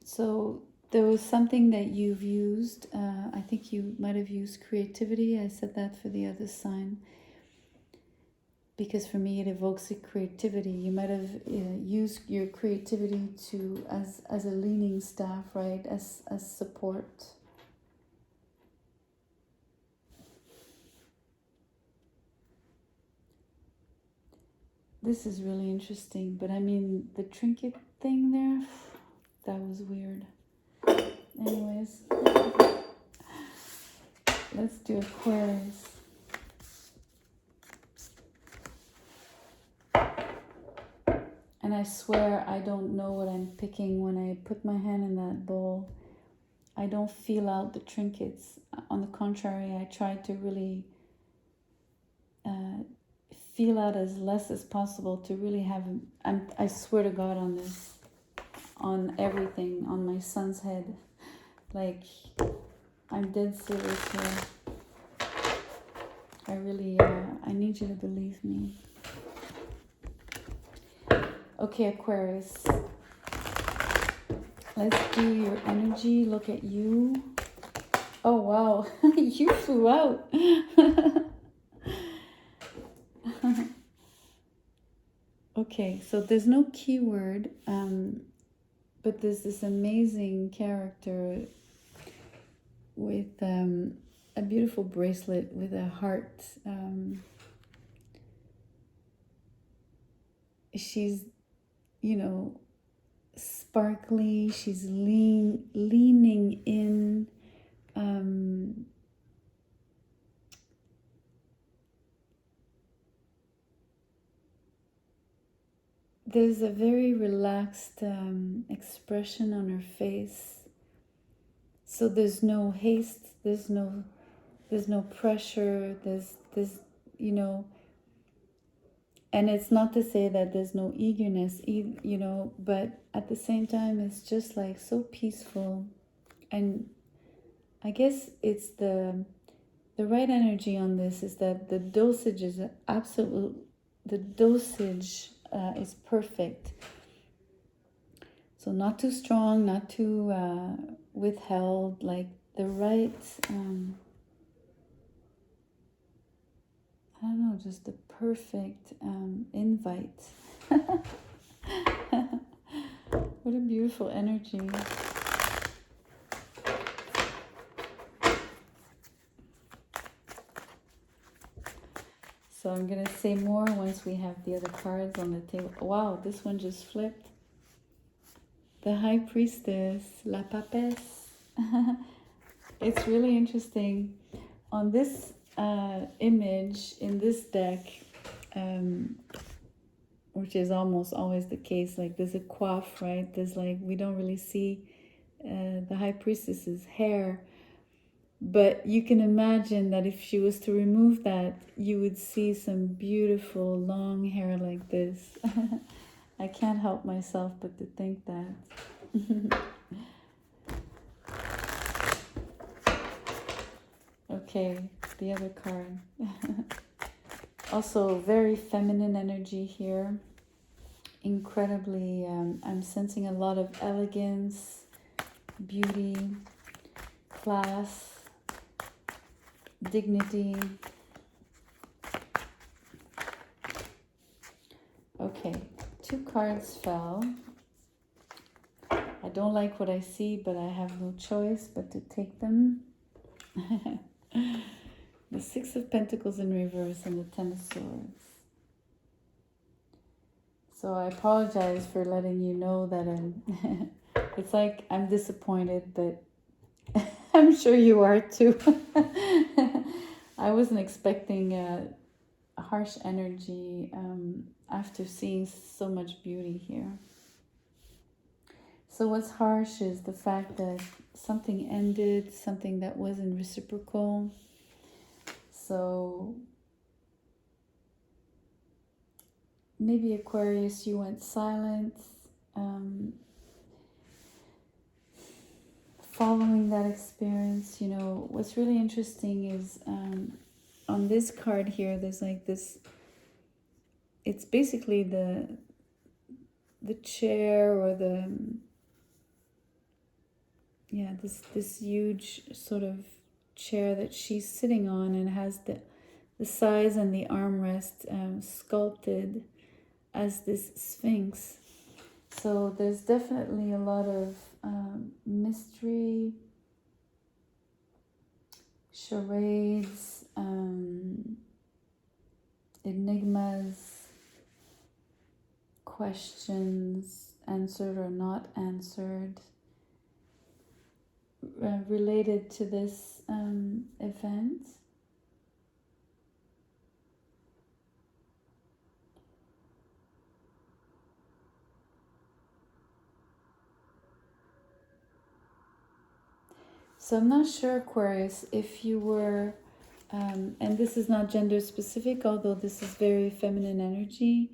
Speaker 1: So there was something that you've used, I think you might have used creativity. I said that for the other sign, because for me it evokes a creativity. You might have used your creativity to as a leaning staff, right? As support. This is really interesting, but I mean the trinket thing there, that was weird. Anyways, let's do Aquarius. And I swear I don't know what I'm picking when I put my hand in that bowl. I don't feel out the trinkets. On the contrary, I try to really feel out as less as possible to really have, I swear to God on this, on everything, on my son's head. Like, I'm dead serious here. I really, I need you to believe me. Okay, Aquarius. Let's do your energy. Look at you. Oh, wow. You flew out. Okay, so there's no keyword, but there's this amazing character with a beautiful bracelet with a heart. She's, you know, sparkly. She's leaning in. There's a very relaxed expression on her face. So there's no haste. There's no pressure. There's you know. And it's not to say that there's no eagerness, you know, but at the same time, it's just like so peaceful. And I guess it's the right energy on this is that the dosage is is perfect. So not too strong, not too withheld, like the right, I don't know, just the perfect invite. What a beautiful energy. So I'm going to say more once we have the other cards on the table. Wow, this one just flipped. The High Priestess, La Papesse. It's really interesting. On this image in this deck, which is almost always the case, like there's a coif, right? There's like, we don't really see the High Priestess's hair. But you can imagine that if she was to remove that, you would see some beautiful long hair like this. I can't help myself but to think that. Okay, the other card. Also, very feminine energy here. Incredibly, I'm sensing a lot of elegance, beauty, class, dignity. Okay, 2 cards fell. I don't like what I see, but I have no choice but to take them. The 6 of Pentacles in reverse and the 10 of Swords. So I apologize for letting you know that it's like I'm disappointed, but I'm sure you are too. I wasn't expecting a harsh energy after seeing so much beauty here. So what's harsh is the fact that something ended, something that wasn't reciprocal. So maybe Aquarius, you went silent. Following that experience, you know, what's really interesting is on this card here, there's like this, it's basically the chair or the, yeah, this huge sort of chair that she's sitting on, and has the sides and the armrest sculpted as this Sphinx. So there's definitely a lot of mystery, charades, enigmas, questions answered or not answered, related to this event. So I'm not sure, Aquarius, if you were, and this is not gender specific, although this is very feminine energy.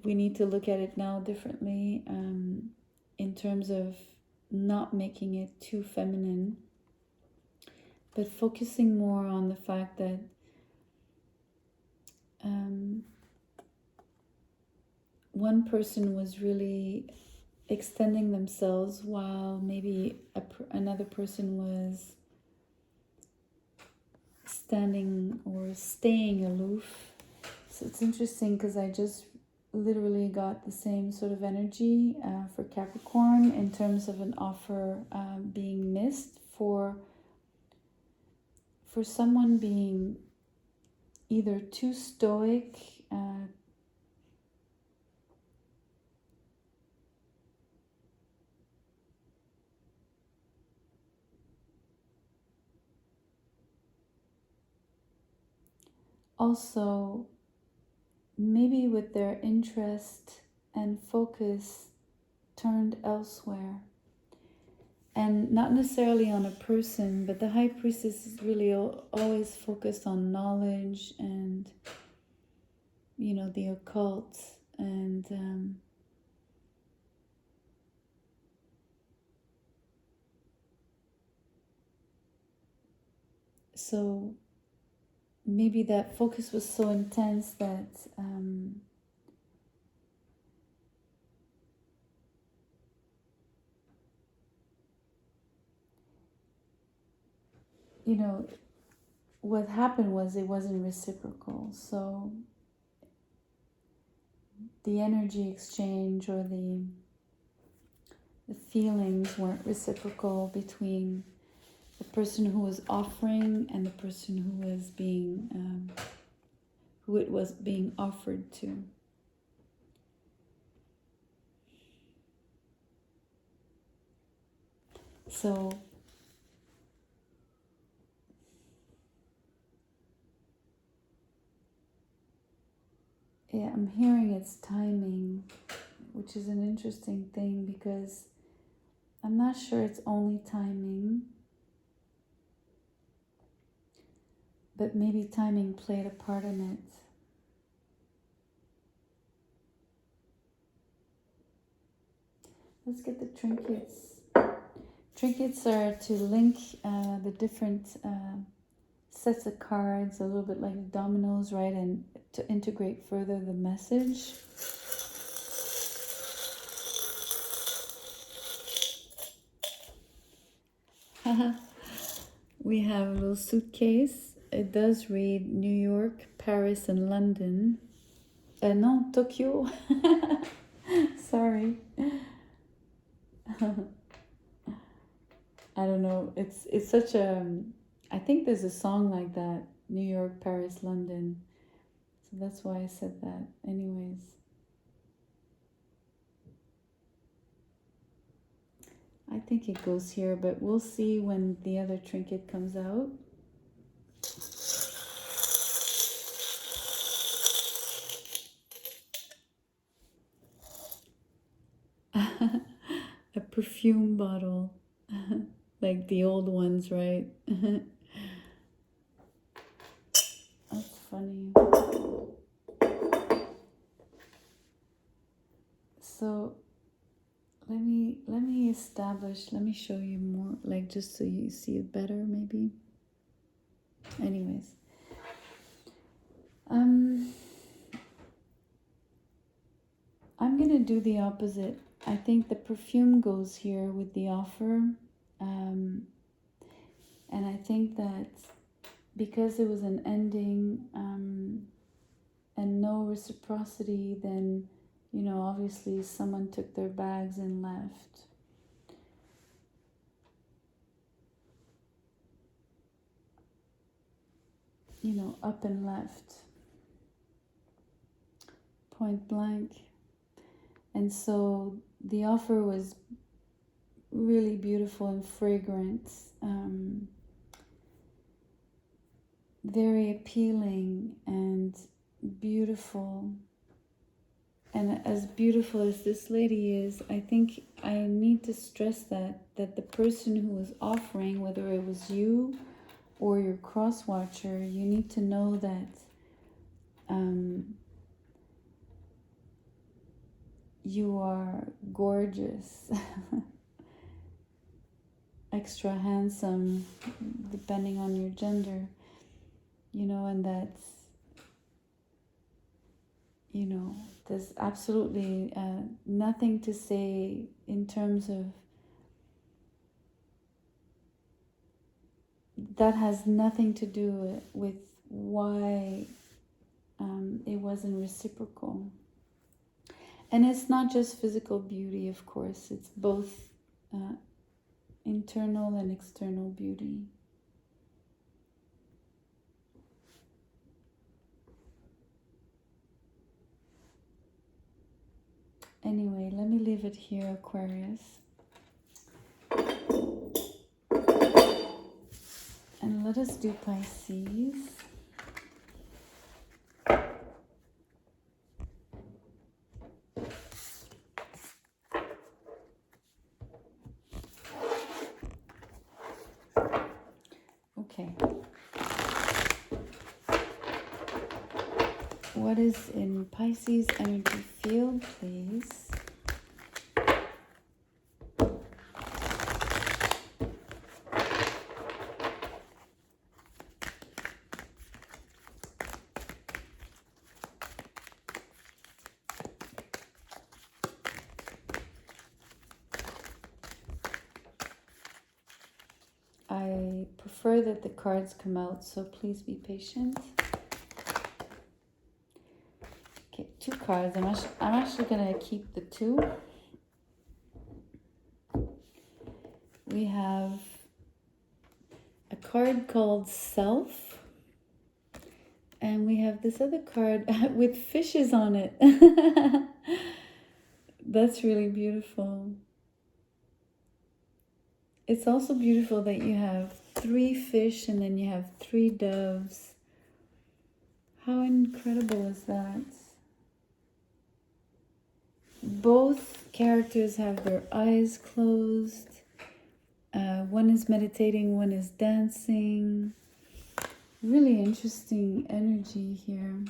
Speaker 1: We need to look at it now differently, in terms of not making it too feminine, but focusing more on the fact that one person was really extending themselves while maybe another person was standing or staying aloof. So it's interesting because I just literally got the same sort of energy for Capricorn in terms of an offer being missed for someone being either too stoic, also maybe with their interest and focus turned elsewhere. And not necessarily on a person, but the High Priestess is really always focused on knowledge and, you know, the occult. And so maybe that focus was so intense that you know, what happened was it wasn't reciprocal. So the energy exchange or the feelings weren't reciprocal between the person who was offering and the person who was being who it was being offered to. So yeah, I'm hearing it's timing, which is an interesting thing because I'm not sure it's only timing, but maybe timing played a part in it. Let's get the trinkets. Trinkets are to link the different sets of cards, a little bit like dominoes, right? And to integrate further the message. We have a little suitcase. It does read New York, Paris, and London. No, Tokyo. Sorry. I don't know. It's such a. I think there's a song like that. New York, Paris, London. So that's why I said that. Anyways. I think it goes here, but we'll see when the other trinket comes out. A perfume bottle. Like the old ones, right? That's funny. So let me establish, let me show you more, like just so you see it better maybe. Anyways. I'm gonna do the opposite. I think the perfume goes here with the offer. And I think that because it was an ending and no reciprocity, then, you know, obviously someone took their bags and left. You know, up and left. Point blank. And so the offer was really beautiful and fragrant. Very appealing and beautiful And as beautiful as this lady is, I think I need to stress that the person who was offering, whether it was you or your cross watcher, you need to know that you are gorgeous, extra handsome, depending on your gender, you know, and that's, you know, there's absolutely nothing to say in terms of, that has nothing to do with why it wasn't reciprocal. And it's not just physical beauty, of course, it's both internal and external beauty. Anyway, let me leave it here, Aquarius. And let us do Pisces. Okay. What is in Pisces energy field, please? I prefer that the cards come out, so please be patient. Okay, 2 cards. I'm actually gonna keep the 2. We have a card called Self, and we have this other card with fishes on it. That's really beautiful. It's also beautiful that you have 3 fish and then you have 3 doves. How incredible is that? Both characters have their eyes closed. One is meditating, one is dancing. Really interesting energy here.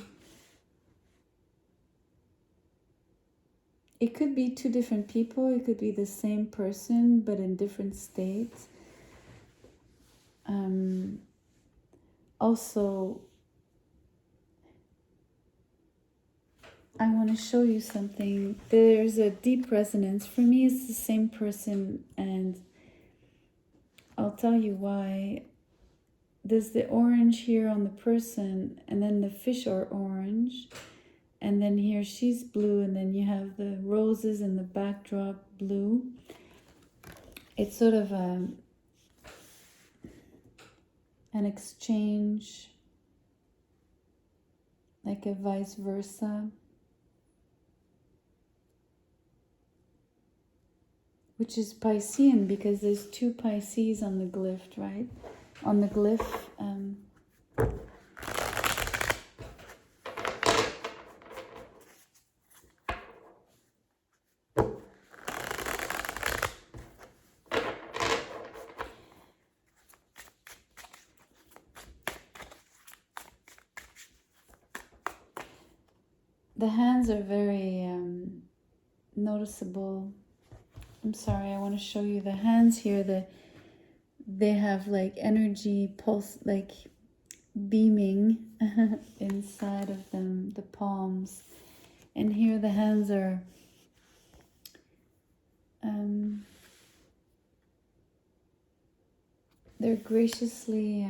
Speaker 1: It could be 2 different people. It could be the same person, but in different states. Also, I want to show you something. There's a deep resonance. For me, it's the same person, and I'll tell you why. There's the orange here on the person, and then the fish are orange. And then here she's blue, and then you have the roses in the backdrop blue. It's sort of an exchange, like a vice versa, which is Piscean because there's 2 Pisces on the glyph, right? On the glyph. The hands are very noticeable. I'm sorry, I want to show you the hands here. They have like energy pulse, like beaming inside of them, the palms. And here the hands are they're graciously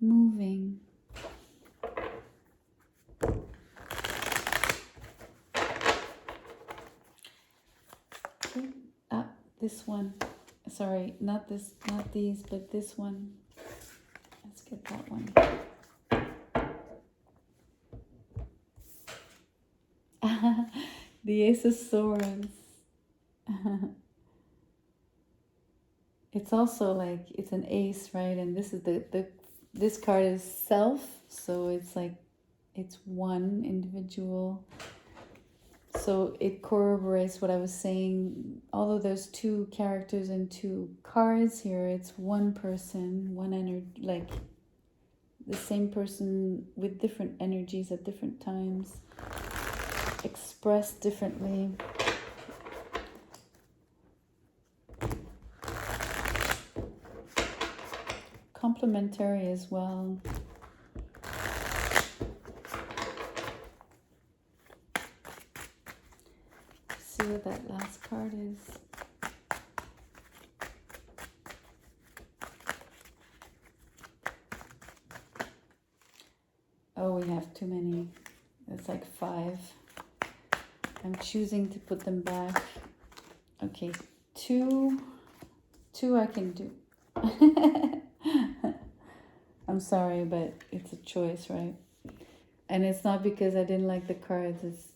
Speaker 1: moving. This one, sorry, not these, but this one. Let's get that one. The Ace of Swords. It's also like, it's an ace, right? And this is this card is Self, so it's like, it's one individual. So it corroborates what I was saying. Although there's two characters and two cards here, it's one person, one energy, like the same person with different energies at different times, expressed differently. Complementary as well. See what that last card is. Oh, we have too many. It's like 5. I'm choosing to put them back. Okay, two I can do. I'm sorry, but it's a choice, right? And it's not because I didn't like the cards. It's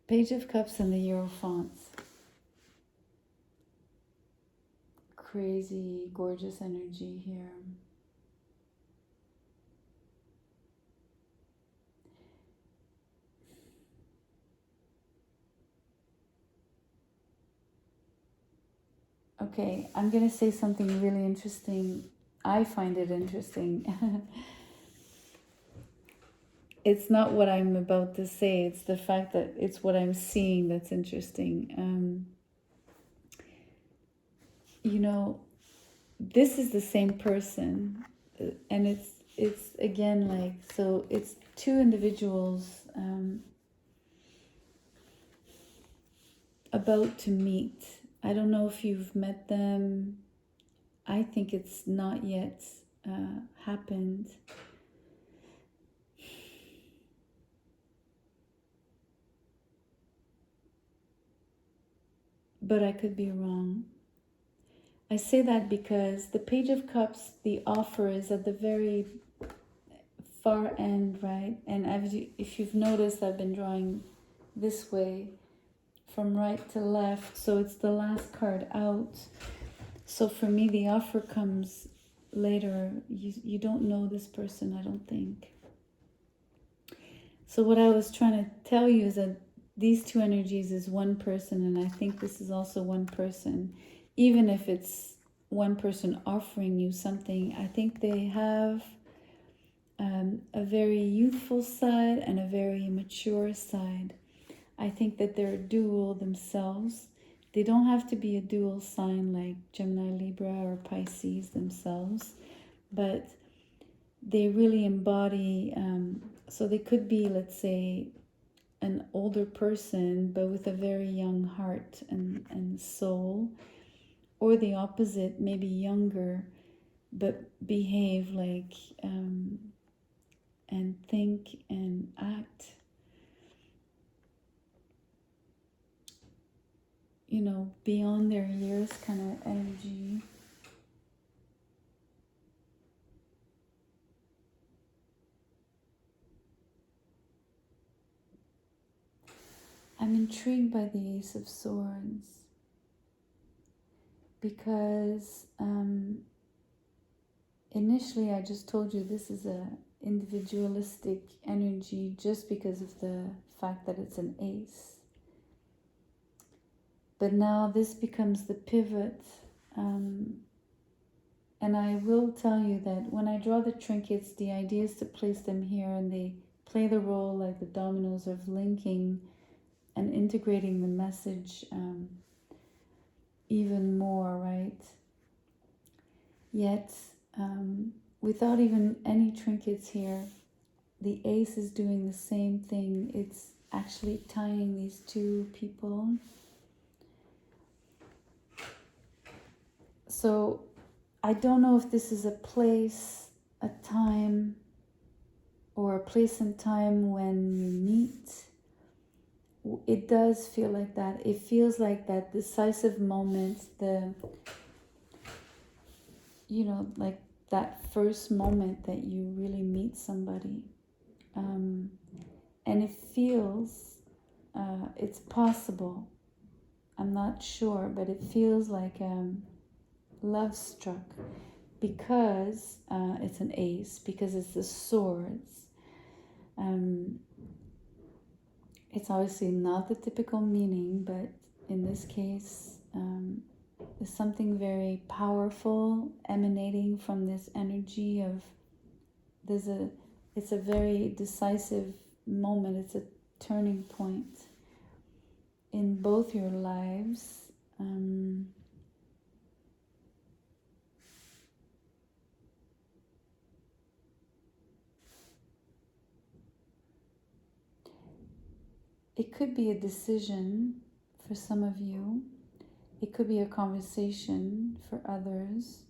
Speaker 1: Page of Cups and the Hierophants. Crazy, gorgeous energy here. Okay, I'm going to say something really interesting. I find it interesting. It's not what I'm about to say. It's the fact that it's what I'm seeing that's interesting. You know, this is the same person. And it's again like, so it's two individuals about to meet. I don't know if you've met them. I think it's not yet happened. But I could be wrong. I say that because the Page of Cups, the offer is at the very far end, right? And if you've noticed, I've been drawing this way from right to left. So it's the last card out. So for me, the offer comes later. You don't know this person, I don't think. So what I was trying to tell you is that these two energies is one person, and I think this is also one person. Even if it's one person offering you something, I think they have a very youthful side and a very mature side. I think that they're dual themselves. They don't have to be a dual sign like Gemini, Libra, or Pisces themselves, but they really embody, so they could be, let's say, an older person, but with a very young heart and soul, or the opposite, maybe younger, but behave like, and think and act, you know, beyond their years kind of energy. I'm intrigued by the Ace of Swords because initially I just told you this is a individualistic energy just because of the fact that it's an ace. But now this becomes the pivot. And I will tell you that when I draw the trinkets, the idea is to place them here, and they play the role like the dominoes of linking and integrating the message even more, right? Yet, without even any trinkets here, the ace is doing the same thing. It's actually tying these two people. So I don't know if this is a place, a time, or a place and time when you meet. It does feel like that. It feels like that decisive moment, like that first moment that you really meet somebody. And it feels, it's possible. I'm not sure, but it feels like love struck because it's an ace, because it's the swords. It's obviously not the typical meaning, but in this case, there's something very powerful emanating from this energy of it's a very decisive moment. It's a turning point in both your lives. It could be a decision for some of you. It could be a conversation for others.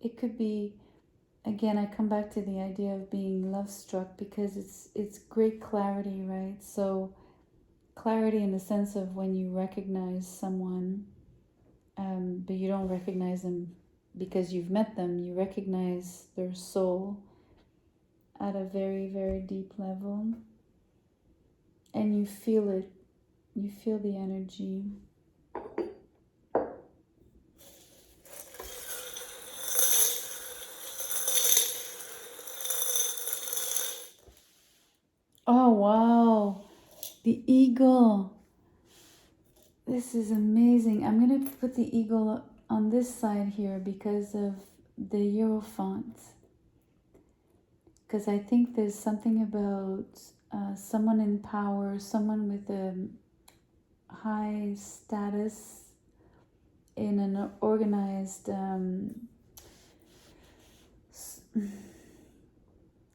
Speaker 1: It could be, again, I come back to the idea of being love struck because it's great clarity, right? So clarity in the sense of when you recognize someone, but you don't recognize them because you've met them. You recognize their soul at a very, very deep level, and you feel it. You feel the energy. Oh, wow. The eagle. This is amazing. I'm going to put the eagle on this side here because of the Hierophant. Because I think there's something about someone in power, someone with a high status in an organized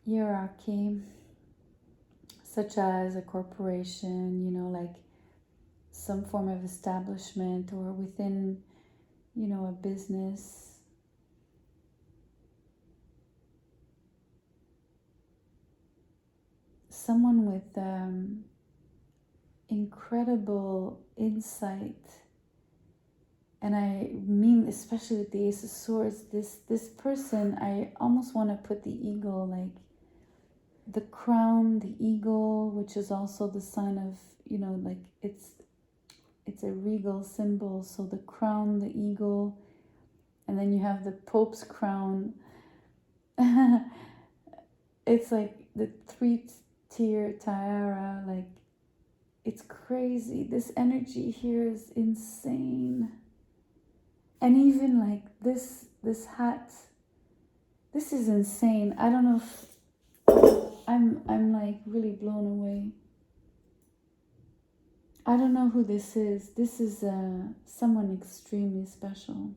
Speaker 1: hierarchy, such as a corporation, you know, like some form of establishment, or within, you know, a business. Someone with incredible insight. And I mean, especially with the Ace of Swords, this person, I almost want to put the eagle, like the crown, the eagle, which is also the sign of, you know, like it's a regal symbol. So the crown, the eagle, and then you have the Pope's crown. It's like the three-tier tiara, like it's crazy. This energy here is insane. And even like this hat, this is insane. I don't know if I'm like really blown away. I don't know who this is. This is someone extremely special.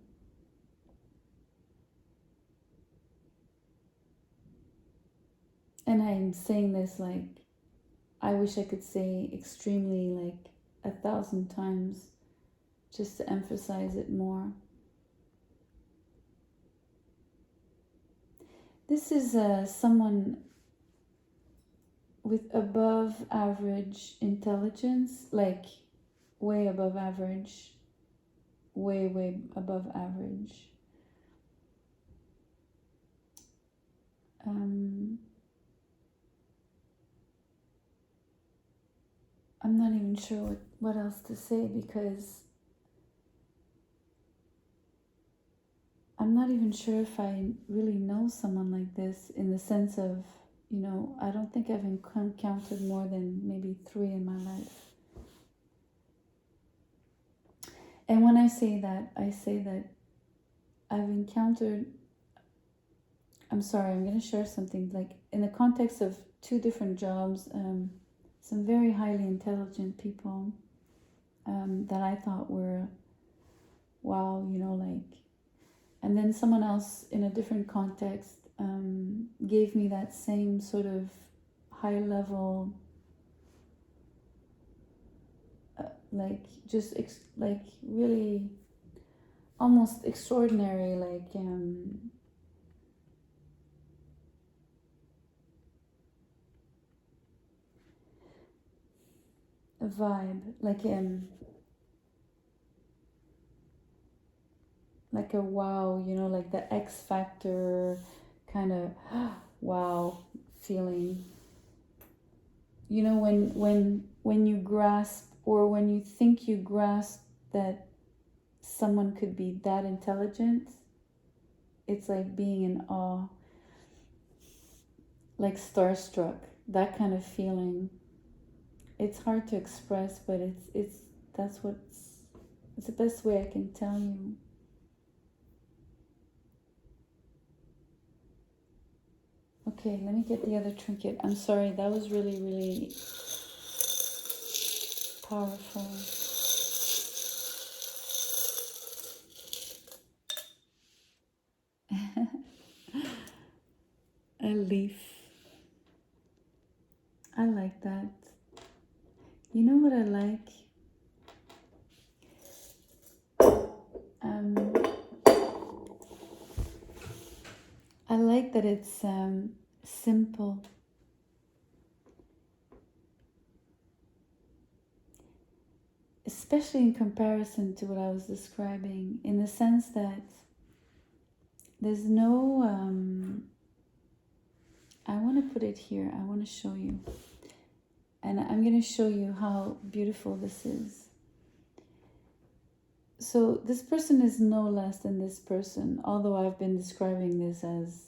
Speaker 1: And I'm saying this like, I wish I could say extremely like 1,000 times just to emphasize it more. This is someone with above average intelligence, like way above average, way above average. I'm not even sure what else to say, because I'm not even sure if I really know someone like this, in the sense of, you know, I don't think I've encountered more than maybe 3 in my life. And when I say that I've encountered, I'm sorry, I'm going to share something, like in the context of 2 different jobs, some very highly intelligent people that I thought were, wow, you know, like, and then someone else in a different context gave me that same sort of high level, like just like really almost extraordinary, like a vibe, like a wow, you know, like the X Factor kind of wow feeling. You know, when you grasp, or when you think you grasp that someone could be that intelligent. It's like being in awe, like starstruck, that kind of feeling. It's hard to express, but it's the best way I can tell you. Okay, let me get the other trinket. I'm sorry, that was really, really powerful. A leaf. I like that. You know what I like? I like that it's simple. Especially in comparison to what I was describing, in the sense that there's no, I want to put it here, I want to show you. And I'm going to show you how beautiful this is. So this person is no less than this person, although I've been describing this as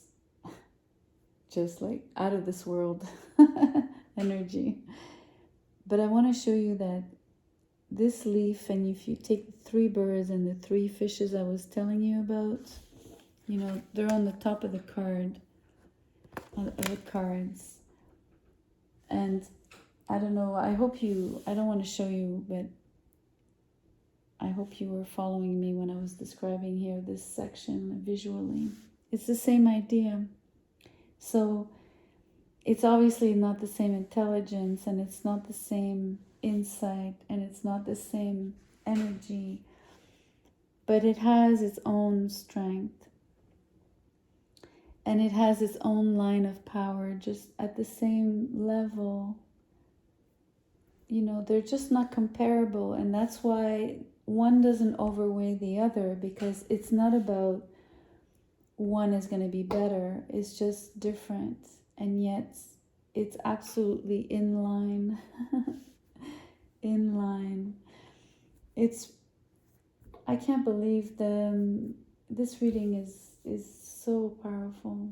Speaker 1: just like out of this world energy. But I want to show you that this leaf, and if you take the 3 birds and the 3 fishes I was telling you about, you know, they're on the top of the card, of the cards. And I don't know, I don't want to show you, but I hope you were following me when I was describing here this section visually. It's the same idea. So it's obviously not the same intelligence, and it's not the same insight, and it's not the same energy, but it has its own strength, and it has its own line of power, just at the same level. You know, they're just not comparable, and that's why one doesn't overweigh the other, because it's not about one is going to be better, it's just different, and yet it's absolutely in line. In line. I can't believe this reading is so powerful.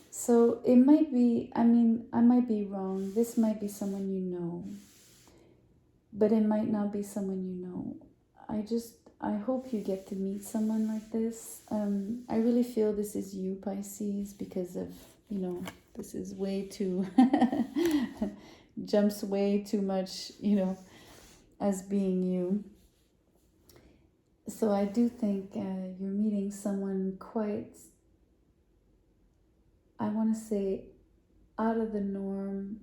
Speaker 1: So it might be, I might be wrong. This might be someone you know, but it might not be someone you know. I hope you get to meet someone like this. I really feel this is you, Pisces, because of, you know, this is way too, jumps way too much, you know, as being you. So I do think you're meeting someone quite, I want to say, out of the norm.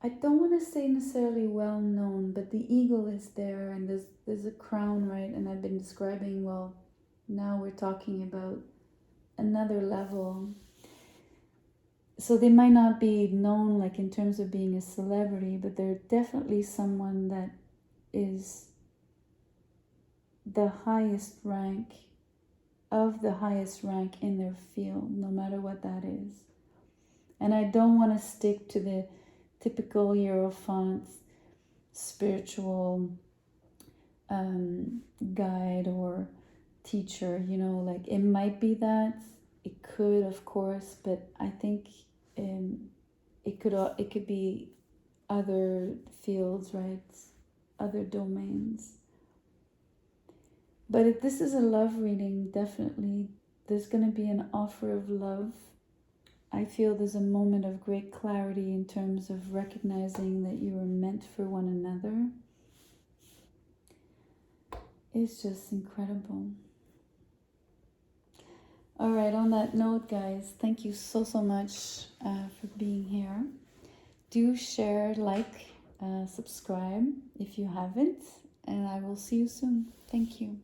Speaker 1: I don't want to say necessarily well known, but the eagle is there, and there's a crown, right? And I've been describing, well, now we're talking about another level. So they might not be known like in terms of being a celebrity, but they're definitely someone that is the highest rank of the highest rank in their field, no matter what that is. And I don't want to stick to the typical Hierophant spiritual guide or teacher, you know, like it might be that, it could, of course, but I think it could be other fields, right? Other domains. But if this is a love reading, definitely there's going to be an offer of love. I feel there's a moment of great clarity in terms of recognizing that you are meant for one another. It's just incredible. All right, on that note, guys, thank you so much for being here. Do share, like, subscribe if you haven't, and I will see you soon. Thank you.